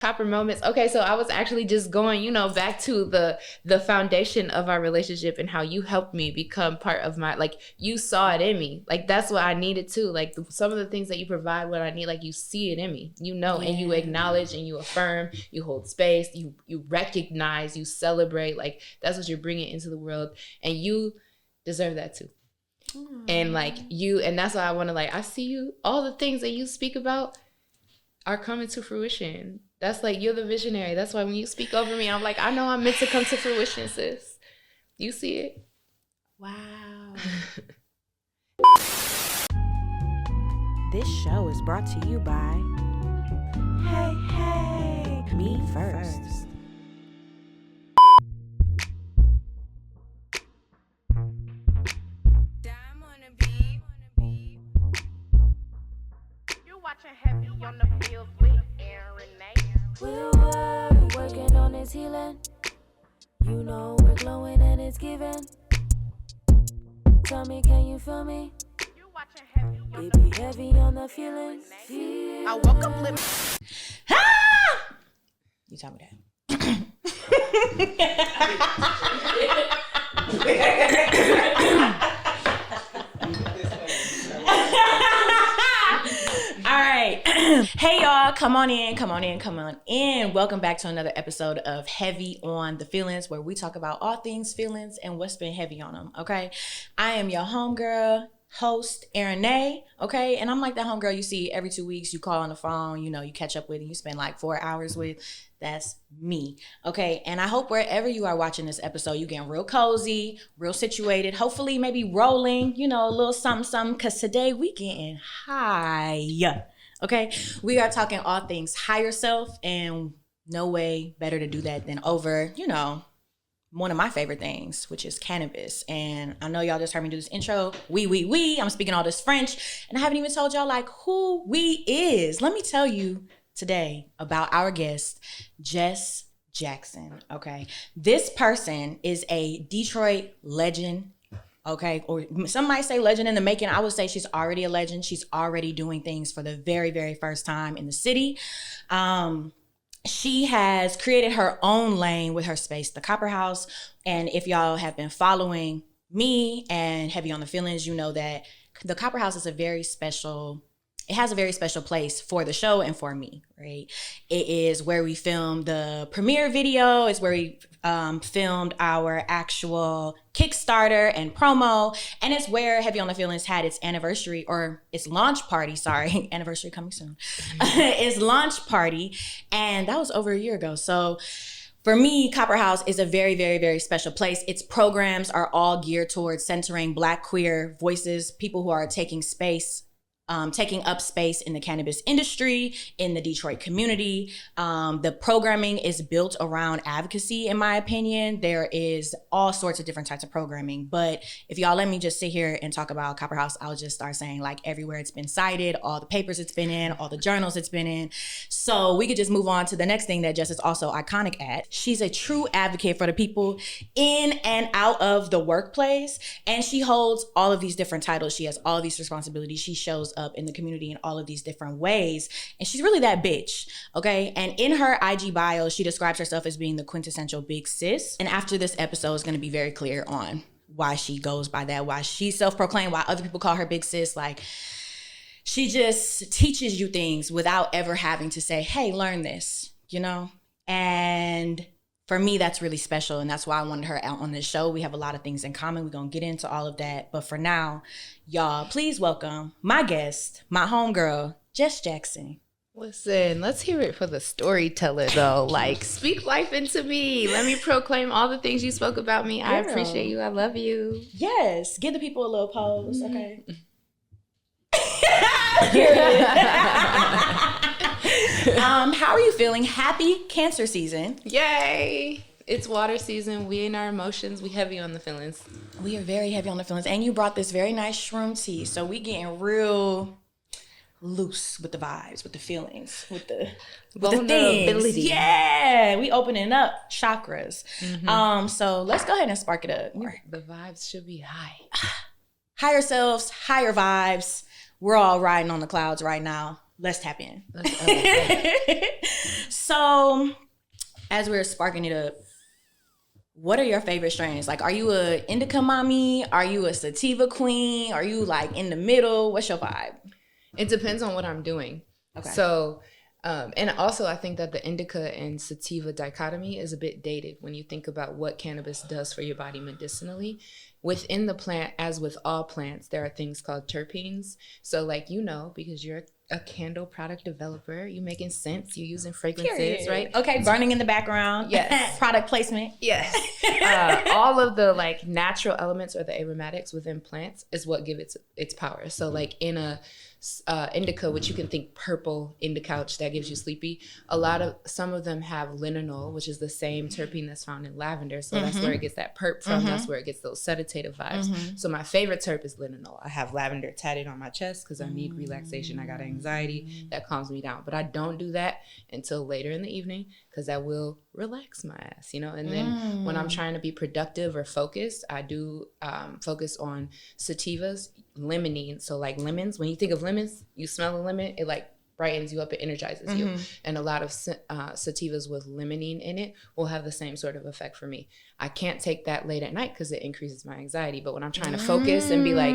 Proper moments. Okay, so I was actually just going, back to the foundation of our relationship and how you helped me become part of my, like, you saw it in me. Like, that's what I needed too. Like, some of the things that you provide, what I need, like, you see it in me, and you acknowledge and you affirm, you hold space, you recognize, you celebrate. Like, that's what you're bringing into the world, and you deserve that too. And like and that's why I want to, like, I see you, all the things that you speak about are coming to fruition. That's like, you're the visionary. That's why when you speak over me, I'm like, I know I'm meant to come to fruition, sis. You see it? Wow. This show is brought to you by Hey, Me First. You're watching Heavy on the Field with Aaron. We're working on this healing. You know we're glowing and it's giving. Tell me, can you feel me? You're watching Heavy on It be heavy on the feelings. I woke up living. You tell me that. All right. Hey, y'all. Come on in. Welcome back to another episode of Heavy on the Feelings, where we talk about all things feelings and what's been heavy on them, okay? I am your homegirl, host, Aaron. Okay? And I'm like that homegirl you see every 2 weeks. You call on the phone, you catch up with, and you spend like 4 hours with. That's me, okay? And I hope wherever you are watching this episode, you getting real cozy, real situated, hopefully maybe rolling, a little something, because today we getting high, okay? We are talking all things higher self, and no way better to do that than over, one of my favorite things, which is cannabis. And I know y'all just heard me do this intro. We. I'm speaking all this French, and I haven't even told y'all like who we is. Let me tell you today about our guest, Jess Jackson, okay? This person is a Detroit legend, okay? Or some might say legend in the making. I would say she's already a legend. She's already doing things for the very, very first time in the city. She has created her own lane with her space, the Copper House. And if y'all have been following me and Heavy on the Feelings, you know that the Copper House is it has a very special place for the show and for me, right? It is where we filmed the premiere video. It's where we filmed our actual Kickstarter and promo. And it's where Heavy on the Feelings had its anniversary, or its launch party, sorry. Anniversary coming soon. Its launch party. And that was over a year ago. So for me, Copper House is a very, very, very special place. Its programs are all geared towards centering Black queer voices, people who are taking up space in the cannabis industry, in the Detroit community. The programming is built around advocacy, in my opinion. There is all sorts of different types of programming. But if y'all let me just sit here and talk about Copper House, I'll just start saying like everywhere it's been cited, all the papers it's been in, all the journals it's been in. So we could just move on to the next thing that Jess is also iconic at. She's a true advocate for the people in and out of the workplace. And she holds all of these different titles. She has all of these responsibilities. She shows up in the community in all of these different ways. And she's really that bitch, okay? And in her IG bio, she describes herself as being the quintessential big sis. And after this episode is going to be very clear on why she goes by that, why she's self-proclaimed, why other people call her big sis. Like, she just teaches you things without ever having to say, hey, learn this, And for me, that's really special. And that's why I wanted her out on this show. We have a lot of things in common. We're going to get into all of that. But for now, y'all, please welcome my guest, my homegirl, Jess Jackson. Listen, let's hear it for the storyteller, though. Like, speak life into me. Let me proclaim all the things you spoke about me. Girl. I appreciate you. I love you. Yes. Give the people a little pose, okay? How are you feeling? Happy Cancer season. Yay. It's water season. We in our emotions. We heavy on the feelings. We are very heavy on the feelings. And you brought this very nice shroom tea. So we getting real loose with the vibes, with the feelings, with the things. Yeah. We opening up chakras. Mm-hmm. So let's go ahead and spark it up. The vibes should be high. Higher selves, higher vibes. We're all riding on the clouds right now. let's tap in. Okay. So, as we're sparking it up, what are your favorite strains? Like, are you a indica mommy? Are you a sativa queen? Are you like in the middle? What's your vibe? It depends on what I'm doing. Okay. So, and also I think that the indica and sativa dichotomy is a bit dated when you think about what cannabis does for your body medicinally. Within the plant, as with all plants, there are things called terpenes. So like, because you're a candle product developer, you making scents, you're using fragrances, Period. right? Okay, burning in the background. Yes. Product placement. Yes. All of the like natural elements or the aromatics within plants is what give it its power. So like in a indica, which you can think purple indica that gives you sleepy, some of them have linalool, which is the same terpene that's found in lavender. So that's where it gets that perp from. That's where it gets those sedative vibes. So my favorite terp is linalool. I have lavender tatted on my chest because I need relaxation. I got anxiety that calms me down, but I don't do that until later in the evening because that will relax my ass, and then when I'm trying to be productive or focused, I do focus on sativas, limonene. So like lemons, when you think of lemons, you smell a lemon, it like brightens you up, it energizes you. And a lot of sativas with limonene in it will have the same sort of effect for me. I can't take that late at night because it increases my anxiety, but when I'm trying to focus and be like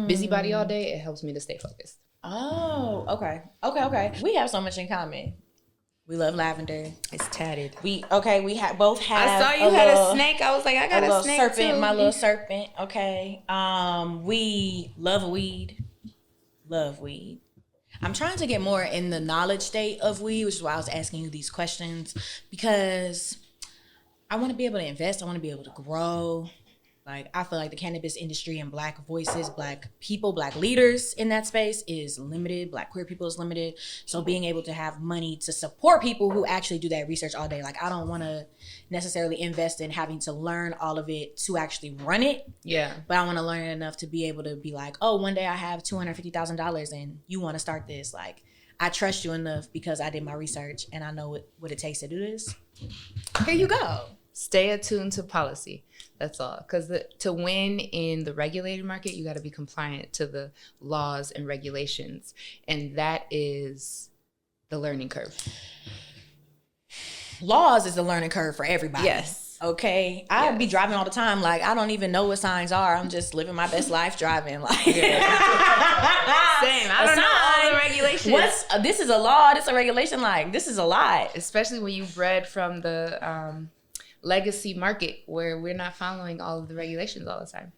busybody all day, it helps me to stay focused. Oh, okay. We have so much in common. We love lavender. It's tatted. We both have. I saw you had a snake. I was like, I got a snake serpent, too. my little serpent. Okay. We love weed. Love weed. I'm trying to get more in the knowledge state of weed, which is why I was asking you these questions, because I want to be able to invest. I want to be able to grow. Like, I feel like the cannabis industry and Black voices, Black people, Black leaders in that space is limited. Black queer people is limited. So being able to have money to support people who actually do that research all day. Like, I don't want to necessarily invest in having to learn all of it to actually run it. Yeah. But I want to learn enough to be able to be like, oh, one day I have $250,000 and you want to start this. Like, I trust you enough because I did my research and I know what it takes to do this. Here you go. Stay attuned to policy. That's all. Because to win in the regulated market, you got to be compliant to the laws and regulations. And that is the learning curve. Laws is the learning curve for everybody. Yes. Okay. I be driving all the time. Like, I don't even know what signs are. I'm just living my best life driving. Like, Same. I don't know all the regulations. This is a law. This is a regulation. Like, this is a lot. Especially when you bred from the legacy market where we're not following all of the regulations all the time.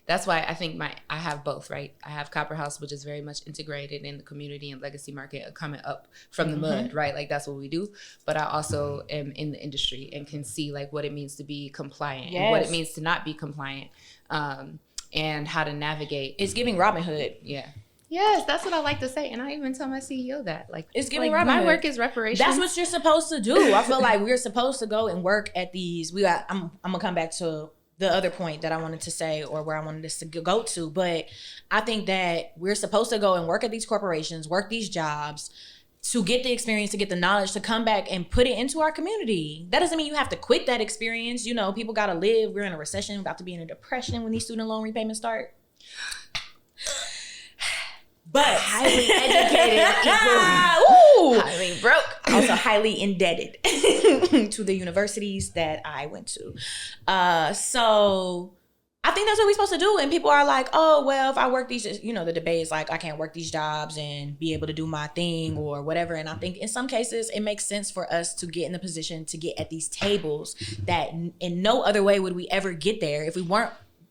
That's why I think I have both, right? I have Copper House, which is very much integrated in the community and legacy market, coming up from the mud, right? Like, that's what we do. But I also am in the industry and can see like what it means to be compliant and what it means to not be compliant, and how to navigate. It's giving Robin Hood. Yeah. Yes, that's what I like to say. And I even tell my CEO that. Like, it's giving like, Robin my Hood. work is reparations. That's what you're supposed to do. I feel like we're supposed to go and work at these. I'm gonna come back to the other point that I wanted to say, or where I wanted us to go to. But I think that we're supposed to go and work at these corporations, work these jobs, to get the experience, to get the knowledge, to come back and put it into our community. That doesn't mean you have to quit that experience. You know, people gotta live. We're in a recession, about to be in a depression when these student loan repayments start. But highly educated equals highly broke. Also highly indebted to the universities that I went to. So I think that's what we're supposed to do. And people are like, oh, well, if I work these, the debate is like, I can't work these jobs and be able to do my thing or whatever. And I think in some cases, it makes sense for us to get in the position to get at these tables that in no other way would we ever get there if we weren't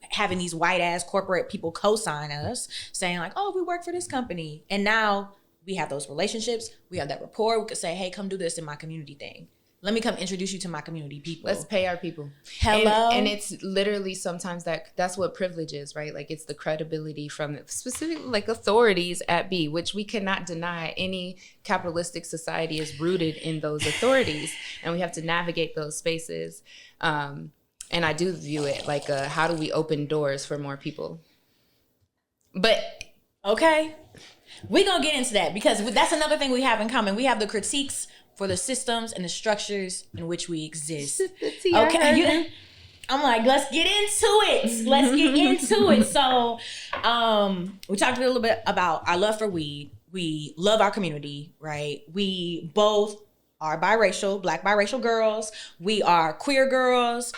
having these white ass corporate people co-sign us saying like, oh, we work for this company. And now we have those relationships. We have that rapport. We could say, hey, come do this in my community thing. Let me come introduce you to my community people. Let's pay our people. Hello. And it's literally sometimes that's what privilege is, right? Like, it's the credibility from specifically like authorities at B, which we cannot deny. Any capitalistic society is rooted in those authorities, and we have to navigate those spaces. And I do view it like, how do we open doors for more people? But okay, we're going to get into that because that's another thing we have in common. We have the critiques for the systems and the structures in which we exist. Okay, I'm like, let's get into it. Let's get into it. So we talked a little bit about our love for weed. we love our community, right? We both are biracial, Black biracial girls. We are queer girls.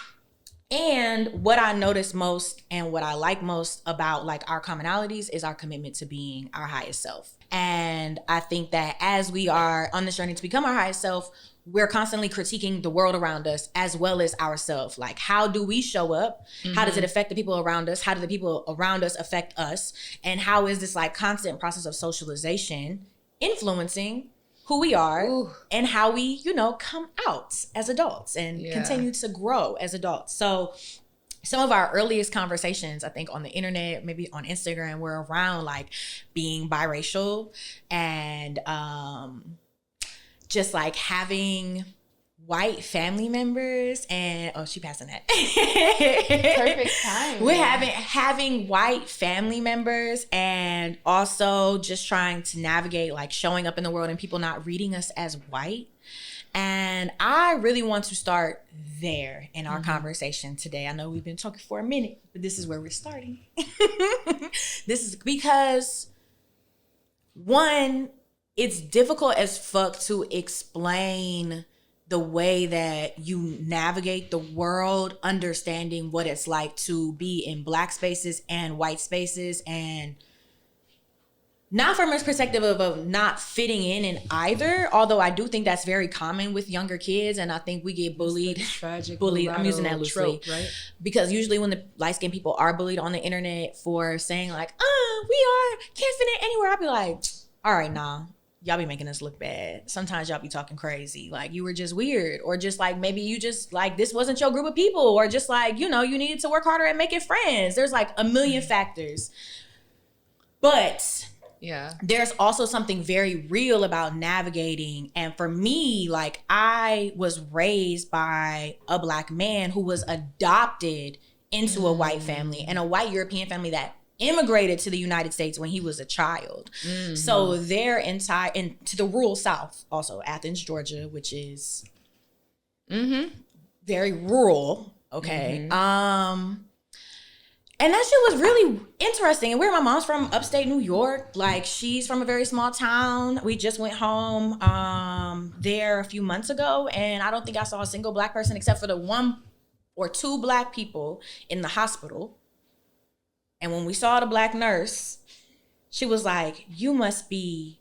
And what I notice most and what I like most about like our commonalities is our commitment to being our highest self. And I think that as we are on this journey to become our highest self, we're constantly critiquing the world around us as well as ourselves. Like, how do we show up? How does it affect the people around us? How do the people around us affect us? And how is this like constant process of socialization influencing who we are and how we, you know, come out as adults and continue to grow as adults. So some of our earliest conversations, I think on the internet, maybe on Instagram, were around like being biracial and just like having white family members and she passing that. Perfect time. We're having white family members and also just trying to navigate like showing up in the world and people not reading us as white. And I really want to start there in our conversation today. I know we've been talking for a minute, but this is where we're starting. This is because one, it's difficult as fuck to explain the way that you navigate the world, understanding what it's like to be in Black spaces and white spaces, and not from a perspective of not fitting in either, although I do think that's very common with younger kids, and I think we get bullied. Bullied, I'm using that loosely. Trope, right? Because usually when the light-skinned people are bullied on the internet for saying like, can't fit in anywhere, I'll be like, all right, nah. Y'all be making us look bad. Sometimes y'all be talking crazy. Like you were just weird. Or just like maybe you just like this wasn't your group of people. Or just like, you know, you needed to work harder at making friends. There's like a million factors. But there's also something very real about navigating. And for me, like I was raised by a Black man who was adopted into a white family and a white European family that immigrated to the United States when he was a child. So their entire, and to the rural South, also Athens, Georgia, which is very rural. Okay. And that shit was really interesting. And where my mom's from, upstate New York, like she's from a very small town. We just went home there a few months ago, and I don't think I saw a single Black person except for the one or two Black people in the hospital. And when we saw the Black nurse, she was like, you must be,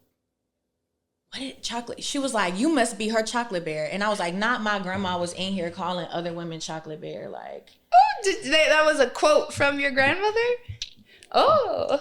chocolate? She was like, you must be her chocolate bear. And I was like, not my grandma was in here calling other women chocolate bear. Like, that was a quote from your grandmother? Oh.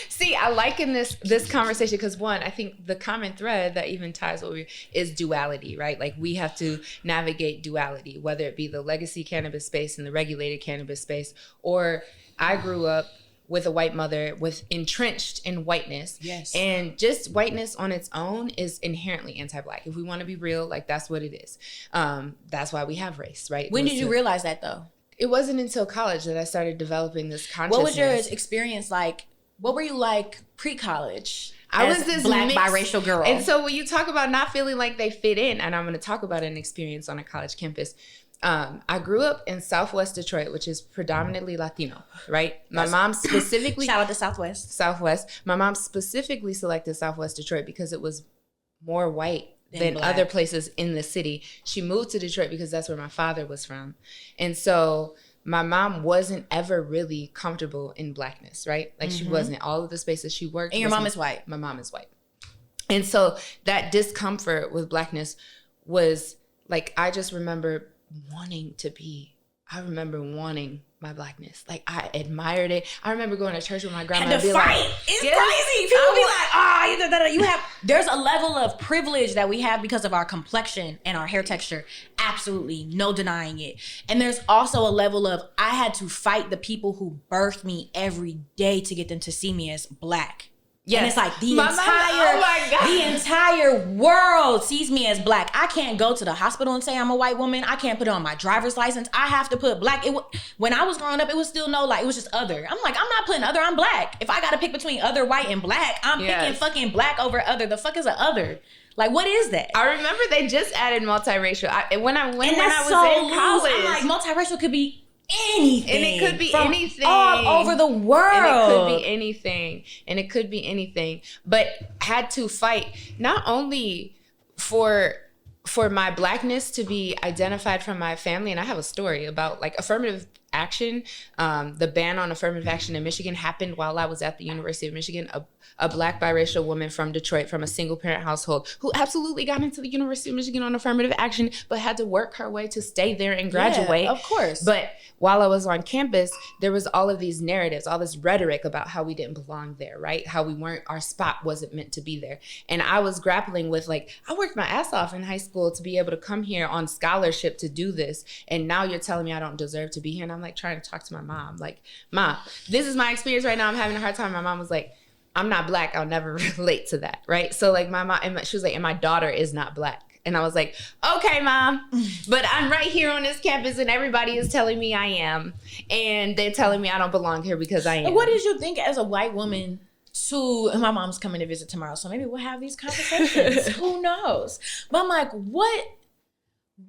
See, I like in this conversation because one, I think the common thread that even ties what is duality, right? Like we have to navigate duality, whether it be the legacy cannabis space and the regulated cannabis space, or I grew up with a white mother with entrenched in whiteness. Yes. And just whiteness on its own is inherently anti-Black. If we want to be real, like that's what it is. That's why we have race, right? When did you realize that though? It wasn't until college that I started developing this consciousness. What was your experience like? What were you like pre-college? I was this Black biracial girl. And so when you talk about not feeling like they fit in, and I'm going to talk about an experience on a college campus. I grew up in Southwest Detroit, which is predominantly Latino, right? My mom specifically... Shout out to Southwest. My mom specifically selected Southwest Detroit because it was more white than Black. Other places in the city. She moved to Detroit because that's where my father was from. And so my mom wasn't ever really comfortable in Blackness, right? Like she wasn't. All of the spaces she worked. And your mom is white. My mom is white. And so that discomfort with Blackness was like, I just remember wanting my Blackness. Like I admired it. I remember going to church with my grandma and be fight. like, it's crazy. People be like, you have, there's a level of privilege that we have because of our complexion and our hair texture. Absolutely. No denying it. And there's also a level of, I had to fight the people who birthed me every day to get them to see me as Black. Yes. And it's like the entire world sees me as Black. I can't go to the hospital and say I'm a white woman. I can't put it on my driver's license. I have to put Black. When I was growing up, it was still it was just other. I'm like, I'm not putting other, I'm Black. If I got to pick between other, white, and Black, I'm picking fucking Black over other. The fuck is an other? Like, what is that? I remember they just added multiracial. When I was in college. I'm like, multiracial could be anything. And it could be from anything. all over the world. And it could be anything. And it could be anything. But had to fight not only for my Blackness to be identified from my family. And I have a story about like affirmative action. The ban on affirmative action in Michigan happened while I was at the University of Michigan. A Black biracial woman from Detroit, from a single parent household, who absolutely got into the University of Michigan on affirmative action, but had to work her way to stay there and graduate. Yeah, of course. But while I was on campus, there was all of these narratives, all this rhetoric about how we didn't belong there, right? How we weren't, our spot wasn't meant to be there. And I was grappling with like, I worked my ass off in high school to be able to come here on scholarship to do this. And now you're telling me I don't deserve to be here. And I'm like trying to talk to my mom, like, Mom, this is my experience right now. I'm having a hard time. My mom was like, I'm not Black. I'll never relate to that, right? So like my mom, she was like, and my daughter is not Black. And I was like, okay, Mom, but I'm right here on this campus and everybody is telling me I am. And they're telling me I don't belong here because I am. What did you think as a white woman and my mom's coming to visit tomorrow, so maybe we'll have these conversations. Who knows? But I'm like,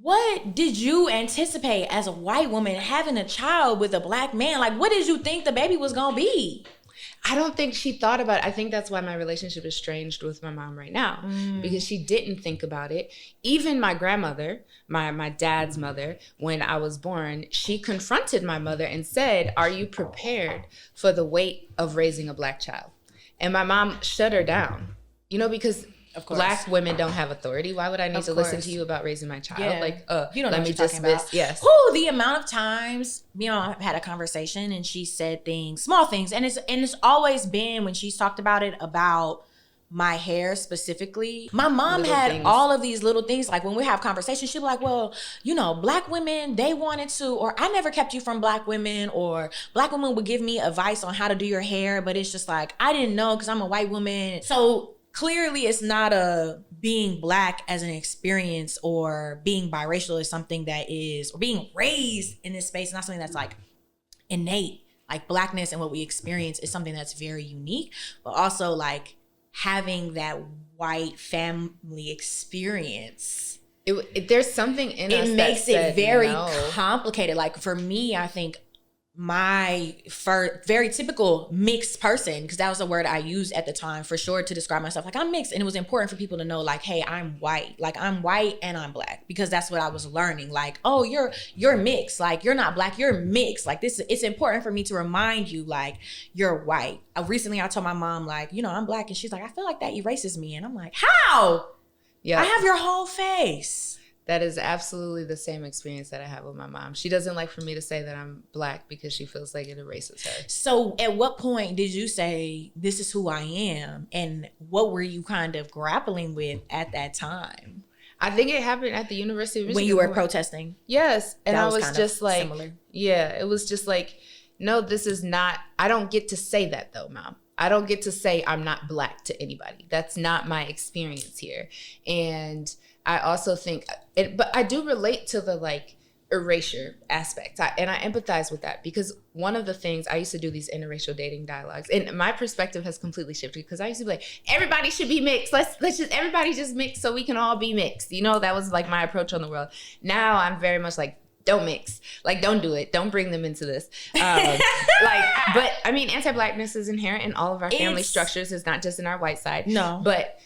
what did you anticipate as a white woman having a child with a Black man? Like, what did you think the baby was going to be? I don't think she thought about it. I think that's why my relationship is estranged with my mom right now, because she didn't think about it. Even my grandmother, my dad's mother, when I was born, she confronted my mother and said, are you prepared for the weight of raising a Black child? And my mom shut her down, because of course, Black women don't have authority. Why would I need to listen to you about raising my child? Yeah. Like, you don't know let what me you're talking about. Yes. The amount of times me and mom had a conversation and she said things, small things, and it's always been when she's talked about it about my hair specifically. My mom had all of these little things. Like when we have conversations, she'd be like, well, Black women, they wanted to, or I never kept you from Black women, or Black women would give me advice on how to do your hair, but it's just like, I didn't know because I'm a white woman. So clearly it's not being Black as an experience, or being biracial is something that is, or being raised in this space, not something that's like innate. Like Blackness and what we experience is something that's very unique, but also like having that white family experience. There's something in us it makes it very complicated. Like for me, I think my very typical mixed person, because that was a word I used at the time for sure to describe myself. Like I'm mixed, and it was important for people to know, like, hey, I'm white. Like I'm white and I'm Black, because that's what I was learning. Like, oh, you're mixed. Like you're not Black, you're mixed. Like this, it's important for me to remind you, like you're white. Recently, I told my mom, like, I'm Black, and she's like, I feel like that erases me, and I'm like, how? Yeah, I have your whole face. That is absolutely the same experience that I have with my mom. She doesn't like for me to say that I'm Black because she feels like it erases her. So at what point did you say, this is who I am? And what were you kind of grappling with at that time? I think it happened at the University of Michigan. When you were protesting? Yes. And I was just like, similar. Yeah, it was just like, no, this is not, I don't get to say that though, Mom. I don't get to say I'm not Black to anybody. That's not my experience here. And I also think, but I do relate to the like erasure aspect. And I empathize with that, because one of the things, I used to do these interracial dating dialogues, and my perspective has completely shifted, because I used to be like, everybody should be mixed. Let's just, everybody just mix so we can all be mixed. That was like my approach on the world. Now I'm very much like, don't mix. Like, don't do it. Don't bring them into this. But I mean, anti-Blackness is inherent in all of our family structures. It's not just in our white side. No. But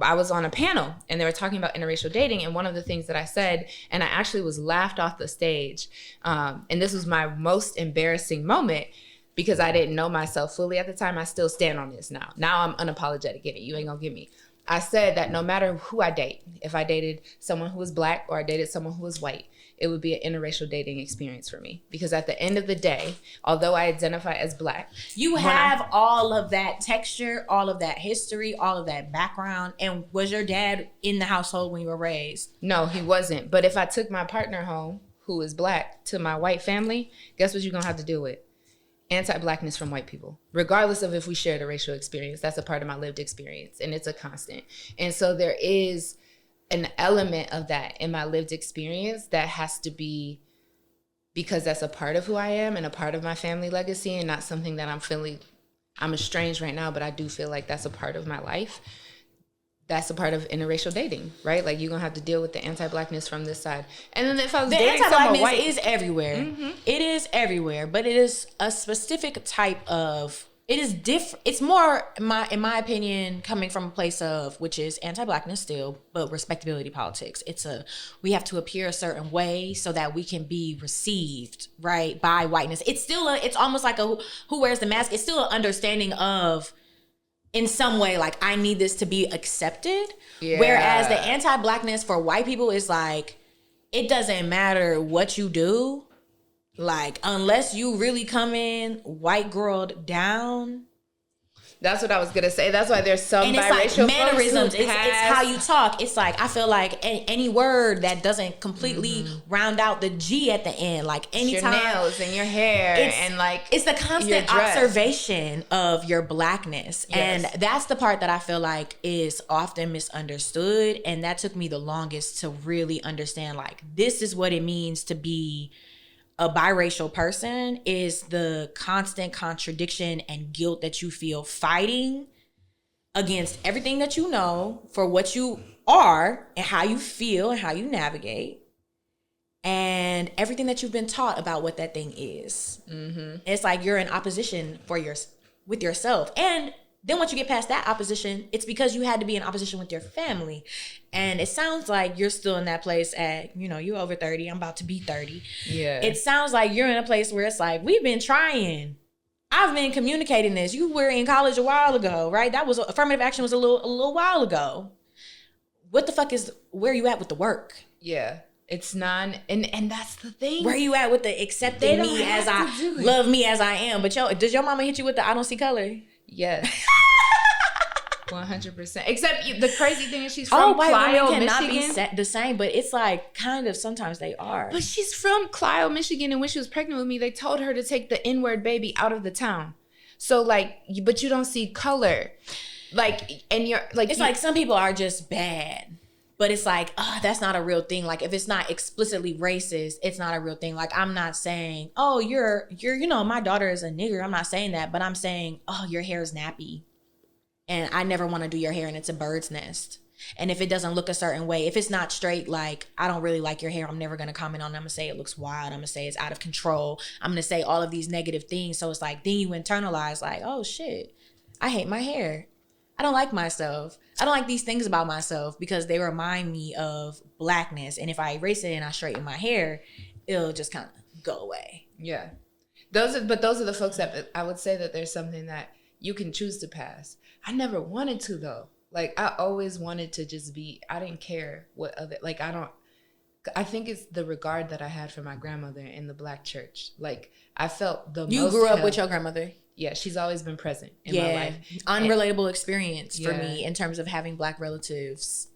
I was on a panel and they were talking about interracial dating, and one of the things that I said, and I actually was laughed off the stage, and this was my most embarrassing moment, because I didn't know myself fully at the time. I still stand on this now. Now I'm unapologetic in it. You ain't gonna get me. I said that no matter who I date, if I dated someone who was Black or I dated someone who was white, it would be an interracial dating experience for me. Because at the end of the day, although I identify as Black, you have all of that texture, all of that history, all of that background. And was your dad in the household when you were raised? No, he wasn't. But if I took my partner home, who is Black, to my white family, guess what you're gonna have to deal with? Anti-Blackness from white people, regardless of if we shared a racial experience. That's a part of my lived experience, and it's a constant. And so there is an element of that in my lived experience that has to be, because that's a part of who I am and a part of my family legacy, and not something that I'm estranged right now, but I do feel like that's a part of my life. that's a part of interracial dating, right? Like you're gonna have to deal with the anti-blackness from this side. And then if I was The dating someone anti-blackness white, is everywhere. Mm-hmm. It is everywhere, but it is a specific type of. It is different. It's more, in my opinion, coming from a place of, which is anti-blackness still, but respectability politics. We have to appear a certain way so that we can be received, right, by whiteness. It's still it's almost like a who wears the mask. It's still an understanding of, in some way, like, I need this to be accepted. Yeah. Whereas the anti-blackness for white people is like, it doesn't matter what you do. Like, unless you really come in white girled down. That's what I was gonna say. That's why there's some and it's biracial like mannerisms. It's how you talk. It's like, I feel like any word that doesn't completely round out the G at the end. Like anytime, your nails and your hair and like it's the constant observation of your blackness. Yes. And that's the part that I feel like is often misunderstood. And that took me the longest to really understand. Like, this is what it means to be a biracial person, is the constant contradiction and guilt that you feel fighting against everything that you know for what you are and how you feel and how you navigate, and everything that you've been taught about what that thing is. Mm-hmm. It's like you're in opposition with yourself. And then once you get past that opposition, it's because you had to be in opposition with your family. And it sounds like you're still in that place at, you're over 30. I'm about to be 30. Yeah. It sounds like you're in a place where it's like, we've been trying. I've been communicating this. You were in college a while ago, right? That was affirmative action was a little while ago. What the fuck where you at with the work? Yeah. It's and that's the thing. Where you at with the accepting me as love me as I am? But does your mama hit you with the I don't see color? Yes. 100%. Except the crazy thing is she's from Clio, Michigan. Cannot be the same, but it's like kind of sometimes they are. But she's from Clio, Michigan, and when she was pregnant with me, they told her to take the N-word baby out of the town. So like, but you don't see color, like, and you're like, it's like some people are just bad. But it's like, that's not a real thing. Like, if it's not explicitly racist, it's not a real thing. Like, I'm not saying, you're, my daughter is a nigger. I'm not saying that. But I'm saying, your hair is nappy. And I never want to do your hair and it's a bird's nest. And if it doesn't look a certain way, if it's not straight, like, I don't really like your hair, I'm never going to comment on it. I'm going to say it looks wild. I'm going to say it's out of control. I'm going to say all of these negative things. So it's like, then you internalize like, oh, shit, I hate my hair. I don't like myself. I don't like these things about myself because they remind me of blackness. And if I erase it and I straighten my hair, it'll just kind of go away. Yeah. Those are the folks that I would say that there's something that you can choose to pass. I never wanted to, though. Like, I always wanted to just be, I didn't care what other, like, I think it's the regard that I had for my grandmother in the Black church. Like, I felt the most. You grew up with your grandmother? Yeah, she's always been present in my life. Unrelatable experience for me in terms of having Black relatives.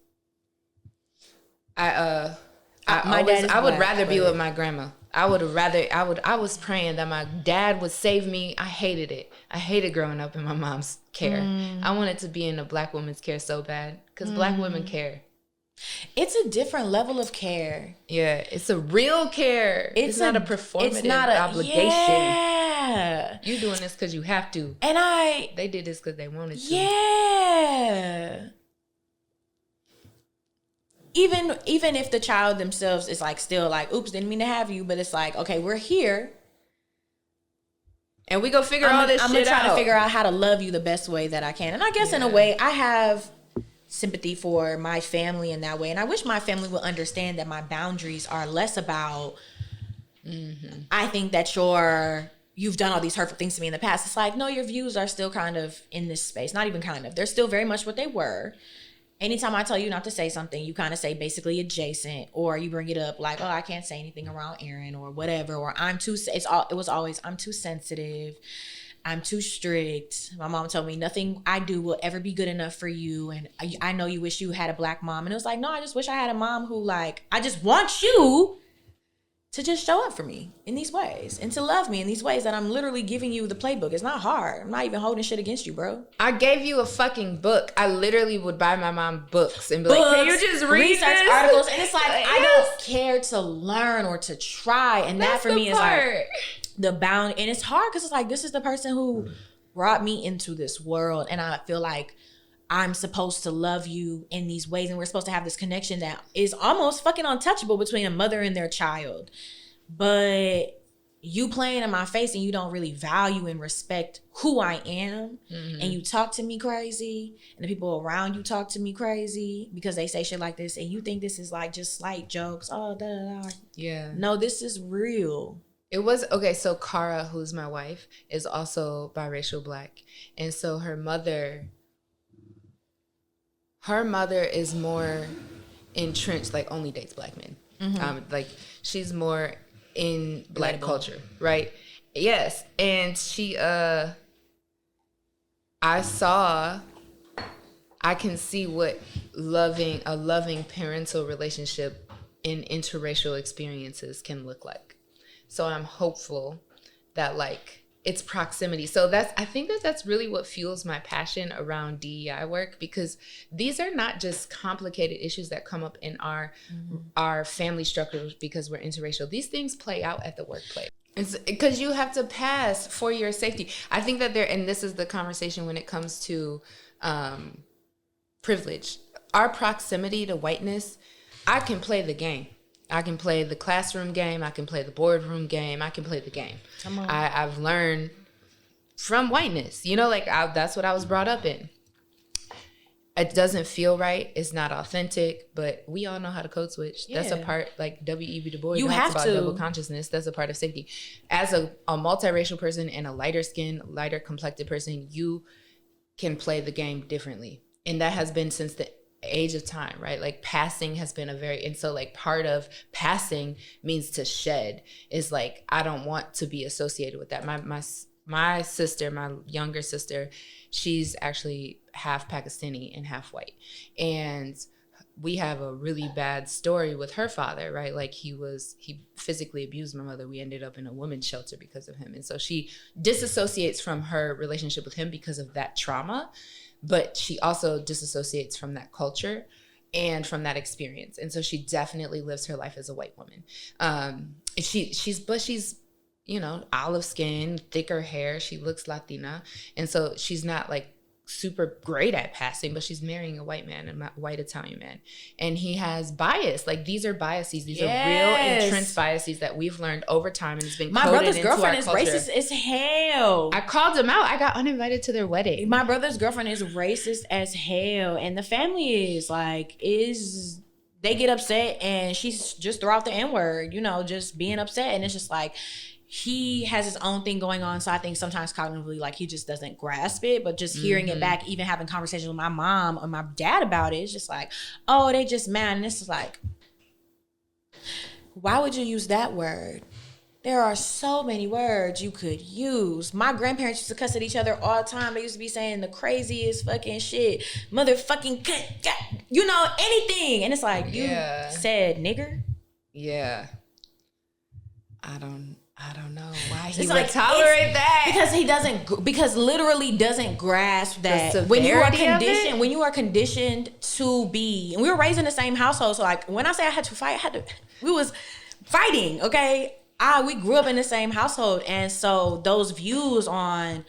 I would rather be with my grandma. I was praying that my dad would save me. I hated it. I hated growing up in my mom's care. I wanted to be in a Black woman's care so bad because Black women care. It's a different level of care. Yeah, it's a real care. It's not a performative it's not obligation. Yeah. You doing this because you have to. And they did this because they wanted to. Yeah. Even if the child themselves is like still like, oops, didn't mean to have you, but it's like, okay, we're here. And we go figure all this shit out. I'm trying to figure out how to love you the best way that I can. And I guess in a way, I have sympathy for my family in that way. And I wish my family would understand that my boundaries are less about, I think that you've done all these hurtful things to me in the past. It's like, no, your views are still kind of in this space. Not even kind of. They're still very much what they were. Anytime I tell you not to say something, you kind of say basically adjacent, or you bring it up like, I can't say anything around Aaron or whatever, or it was always, I'm too sensitive. I'm too strict. My mom told me nothing I do will ever be good enough for you. And I know you wish you had a Black mom. And it was like, no, I just wish I had a mom who I just want you to just show up for me in these ways and to love me in these ways that I'm literally giving you the playbook. It's not hard. I'm not even holding shit against you, bro. I gave you a fucking book. I literally would buy my mom books and be like, can you just read research articles? And it's like, I don't care to learn or to try. And that for me is like the bound. And it's hard because it's like, this is the person who brought me into this world. And I feel like I'm supposed to love you in these ways, and we're supposed to have this connection that is almost fucking untouchable between a mother and their child. But you playing in my face and you don't really value and respect who I am, and you talk to me crazy, and the people around you talk to me crazy because they say shit like this, and you think this is like just slight jokes. Oh, da da da. Yeah. No, this is real. It was, okay, so Cara, who's my wife, is also biracial Black. And so her mother is more entrenched, like only dates Black men. Like she's more in Black culture, right? Yes. And she, I can see what a loving parental relationship in interracial experiences can look like. So I'm hopeful that like it's proximity. So I think that's really what fuels my passion around DEI work, because these are not just complicated issues that come up in our family structures because we're interracial. These things play out at the workplace. It's because you have to pass for your safety. I think that and this is the conversation when it comes to privilege. Our proximity to whiteness, I can play the game. I can play the classroom game. I can play the boardroom game. I can play the game. Come on. I've learned from whiteness. You know, like that's what I was brought up in. It doesn't feel right. It's not authentic, but we all know how to code switch. Yeah. That's a part, like W.E.B. Du Bois talks about double consciousness. That's a part of safety. As a multiracial person and a lighter skinned, lighter complected person, you can play the game differently. And that has been since the age of time, right? Like passing has been and so like part of passing means to shed is like, I don't want to be associated with that. My sister, my younger sister, she's actually half Pakistani and half white. And we have a really bad story with her father, right? Like he physically abused my mother. We ended up in a women's shelter because of him. And so she disassociates from her relationship with him because of that trauma. But she also disassociates from that culture and from that experience. And so she definitely lives her life as a white woman. She's, you know, olive skin, thicker hair. She looks Latina. And so she's not like super great at passing, but she's marrying a white man, a white Italian man. And he has bias. Like these are biases. These are real entrenched biases that we've learned over time, and it's been my brother's girlfriend is racist as hell. I called him out. I got uninvited to their wedding. My brother's girlfriend is racist as hell, and the family they get upset, and she's just throw out the N-word, you know, just being upset. And it's just like, he has his own thing going on. So I think sometimes cognitively, like he just doesn't grasp it, but just hearing it back, even having conversations with my mom or my dad about it, it's just like, oh, they just mad. And it's like, why would you use that word? There are so many words you could use. My grandparents used to cuss at each other all the time. They used to be saying the craziest fucking shit. Motherfucking, you know, anything. And it's like, you said nigger? Yeah. I don't know why he would tolerate that. Because literally doesn't grasp that when you are conditioned to be, and we were raised in the same household. So like when I say I had to fight, we was fighting, okay? We grew up in the same household. And so those views on,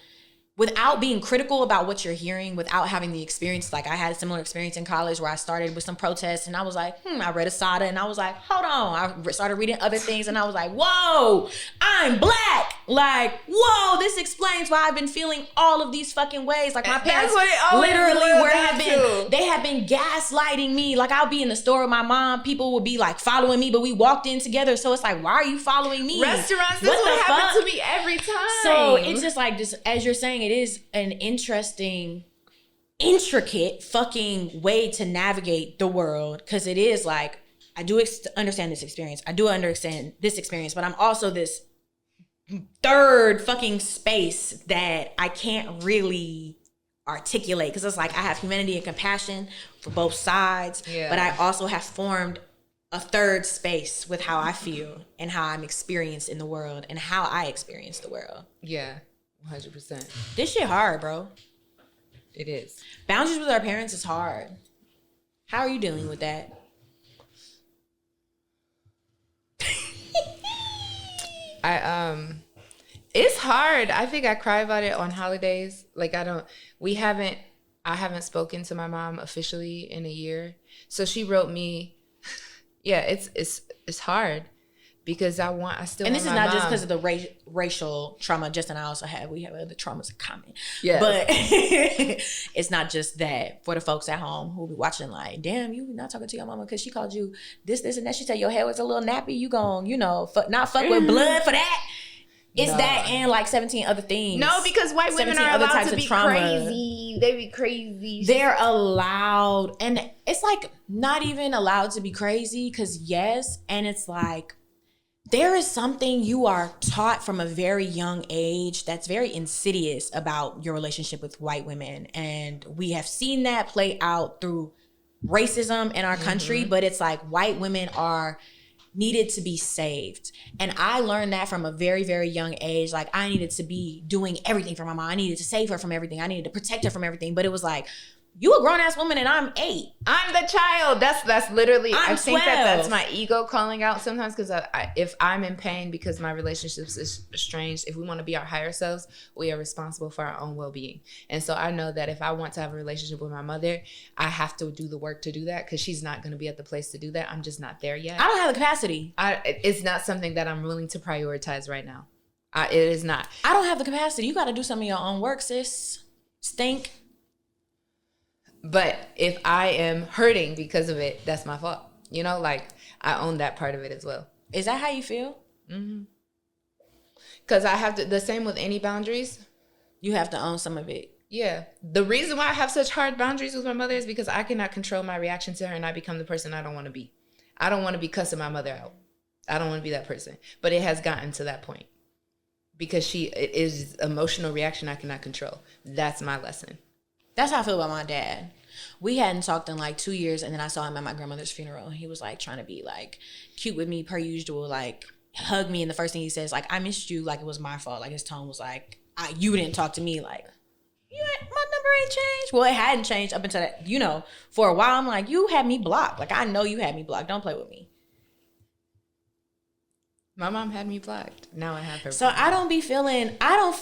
without being critical about what you're hearing, without having the experience, like I had a similar experience in college where I started with some protests, and I was like, I read Asada, and I was like, hold on. I started reading other things, and I was like, whoa, I'm Black. Like, whoa, this explains why I've been feeling all of these fucking ways. Like my parents literally they have been gaslighting me. Like I'll be in the store with my mom, people would be like following me, but we walked in together. So it's like, why are you following me? Restaurants, this would happen to me every time. So it's just like, just as you're saying, it is an intricate fucking way to navigate the world, because it is like, I do understand this experience. I do understand this experience, but I'm also this third fucking space that I can't really articulate, because it's like I have humanity and compassion for both sides, but I also have formed a third space with how I feel and how I'm experienced in the world and how I experience the world. Yeah. 100%. This shit hard, bro. It is. Boundaries with our parents is hard. How are you dealing with that? It's hard. I think I cry about it on holidays. Like we haven't I haven't spoken to my mom officially in a year. So she wrote me, yeah, it's hard because I still and want this is my not just mom. because of the racial trauma. Justin and I also have other traumas in common. Yeah. But it's not just that. For the folks at home who be watching, like, damn, you not talking to your mama because she called you this, and that. She said your hair was a little nappy. You gon', not fuck with blood for that. It's that and like 17 other things. No, because white women 17 are other allowed types to of be trauma. crazy. They be crazy. They're allowed. And it's like not even allowed to be crazy because yes. And it's like there is something you are taught from a very young age that's very insidious about your relationship with white women. And we have seen that play out through racism in our country. But it's like white women are needed to be saved. And I learned that from a very, very young age. Like I needed to be doing everything for my mom. I needed to save her from everything. I needed to protect her from everything. But it was like, you a grown ass woman and I'm 8. I'm the child. That's literally. I'm I think 12. that's my ego calling out sometimes because if I'm in pain because my relationships is estranged, if we want to be our higher selves, we are responsible for our own well-being. And so I know that if I want to have a relationship with my mother, I have to do the work to do that because she's not going to be at the place to do that. I'm just not there yet. I don't have the capacity. It's not something that I'm willing to prioritize right now. It is not. I don't have the capacity. You got to do some of your own work, sis. Stink. But if I am hurting because of it, that's my fault. Like I own that part of it as well. Is that how you feel? Mm-hmm. Because I have to, the same with any boundaries. You have to own some of it. Yeah. The reason why I have such hard boundaries with my mother is because I cannot control my reaction to her and I become the person I don't want to be. I don't want to be cussing my mother out. I don't want to be that person. But it has gotten to that point because it is emotional reaction I cannot control. That's my lesson. That's how I feel about my dad. We hadn't talked in like 2 years, and then I saw him at my grandmother's funeral. And he was like trying to be like cute with me per usual, like hug me. And the first thing he says, like, I missed you, like it was my fault. Like his tone was like, you didn't talk to me, like my number ain't changed. Well, it hadn't changed up until that, for a while. I'm like, you had me blocked. Like I know you had me blocked. Don't play with me. My mom had me blocked. Now I have her. So I don't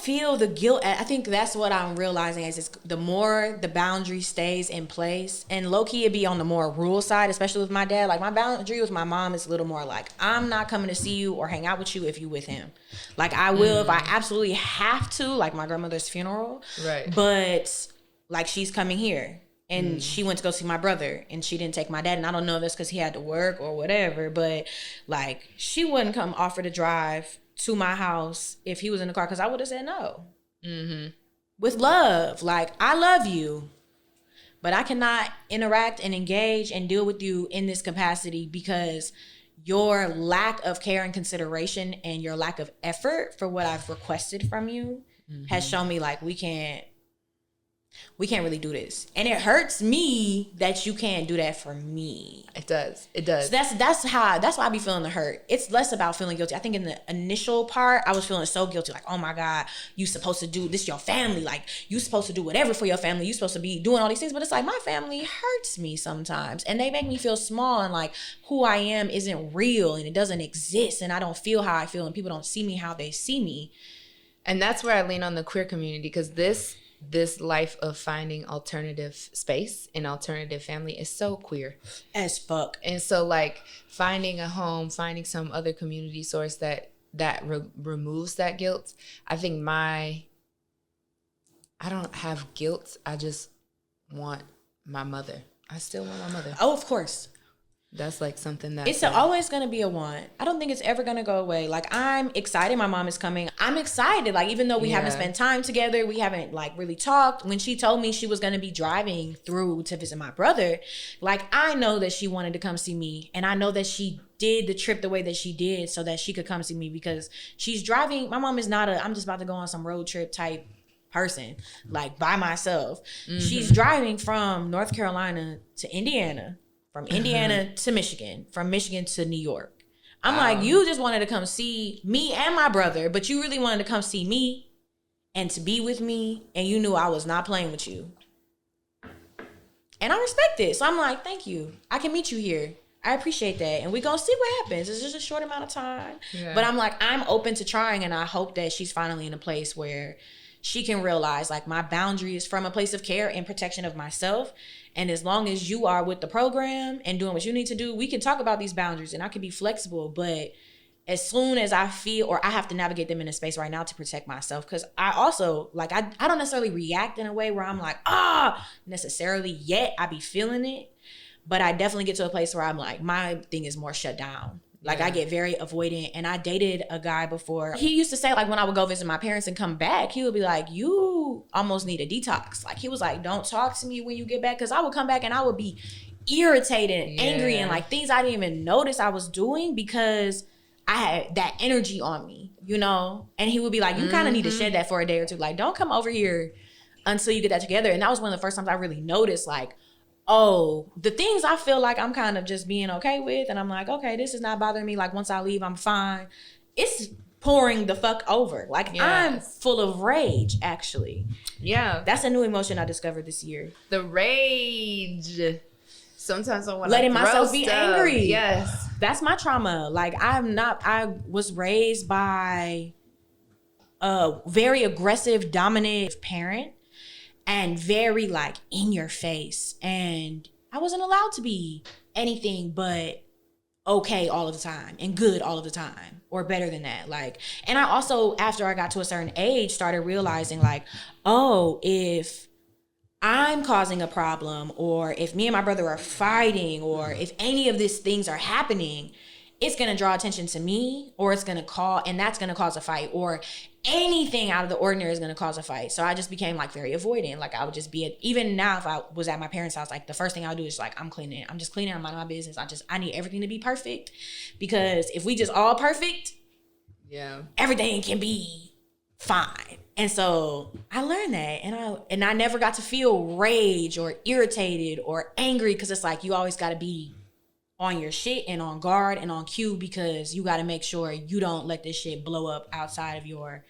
feel the guilt. I think that's what I'm realizing is the more the boundary stays in place, and low key it'd be on the more rule side, especially with my dad. Like my boundary with my mom is a little more like, I'm not coming to see you or hang out with you if you with him. Like I will if I absolutely have to, like my grandmother's funeral. Right. But like she's coming here. And she went to go see my brother and she didn't take my dad. And I don't know if that's because he had to work or whatever. But like she wouldn't come offer to drive to my house if he was in the car because I would have said no. Mm-hmm. With love. Like I love you. But I cannot interact and engage and deal with you in this capacity because your lack of care and consideration and your lack of effort for what I've requested from you has shown me like we can't really do this. And it hurts me that you can't do that for me. It does. So that's why I be feeling the hurt. It's less about feeling guilty. I think in the initial part, I was feeling so guilty. Like, oh my God, you supposed to do this, your family. Like, you supposed to do whatever for your family. You supposed to be doing all these things. But it's like, my family hurts me sometimes. And they make me feel small and like who I am isn't real and it doesn't exist. And I don't feel how I feel and people don't see me how they see me. And that's where I lean on the queer community because this life of finding alternative space and alternative family is so queer as fuck. And so like finding a home, finding some other community source that removes that guilt. I think I don't have guilt. I just want my mother. I still want my mother. Oh, of course. That's like something that it's always going to be a want. I don't think it's ever going to go away. Like I'm excited my mom is coming. I'm excited. Like even though we haven't spent time together, we haven't like really talked. When she told me she was going to be driving through to visit my brother, like I know that she wanted to come see me. And I know that she did the trip the way that she did so that she could come see me because she's driving. My mom is not I'm just about to go on some road trip type person, like by myself. Mm-hmm. She's driving from North Carolina to Indiana. From Indiana to Michigan, from Michigan to New York. I'm like, you just wanted to come see me and my brother, but you really wanted to come see me and to be with me, and you knew I was not playing with you. And I respect it. So I'm like, thank you. I can meet you here. I appreciate that. And we're going to see what happens. It's just a short amount of time. Yeah. But I'm like, I'm open to trying, and I hope that she's finally in a place where she can realize like my boundary is from a place of care and protection of myself. And as long as you are with the program and doing what you need to do, we can talk about these boundaries and I can be flexible. But as soon as I feel, or I have to navigate them in a space right now to protect myself, because I also, like, I don't necessarily react in a way where I'm like, necessarily yet. I be feeling it. But I definitely get to a place where I'm like, my thing is more shut down. Like, I get very avoidant. And I dated a guy before. He used to say, like, when I would go visit my parents and come back, he would be like, you almost need a detox. Like, he was like, don't talk to me when you get back. Because I would come back and I would be irritated and angry and, like, things I didn't even notice I was doing because I had that energy on me, you know? And he would be like, you kind of need to shed that for a day or two. Like, don't come over here until you get that together. And that was one of the first times I really noticed, like, oh, the things I feel like I'm kind of just being okay with, and I'm like, okay, this is not bothering me. Like, once I leave, I'm fine. It's pouring the fuck over. Like, I'm full of rage, actually. Yeah. That's a new emotion I discovered this year. The rage. Sometimes I want to letting myself be angry. Yes. That's my trauma. Like, I was raised by a very aggressive, dominant parent. And very, like, in your face. And I wasn't allowed to be anything but okay all of the time and good all of the time or better than that. Like, and I also, after I got to a certain age, started realizing, like, oh, if I'm causing a problem, or if me and my brother are fighting, or if any of these things are happening, it's going to draw attention to me, or it's going to and that's going to cause a fight, or anything out of the ordinary is going to cause a fight. So I just became, like, very avoidant. Like, I would just be even now, if I was at my parents' house, like, the first thing I would do is, like, I'm cleaning. I'm just cleaning. I'm minding my business. I need everything to be perfect, because if we just all perfect, everything can be fine. And so I learned that, and I never got to feel rage or irritated or angry, because it's like, you always got to be on your shit and on guard and on cue, because you got to make sure you don't let this shit blow up outside of your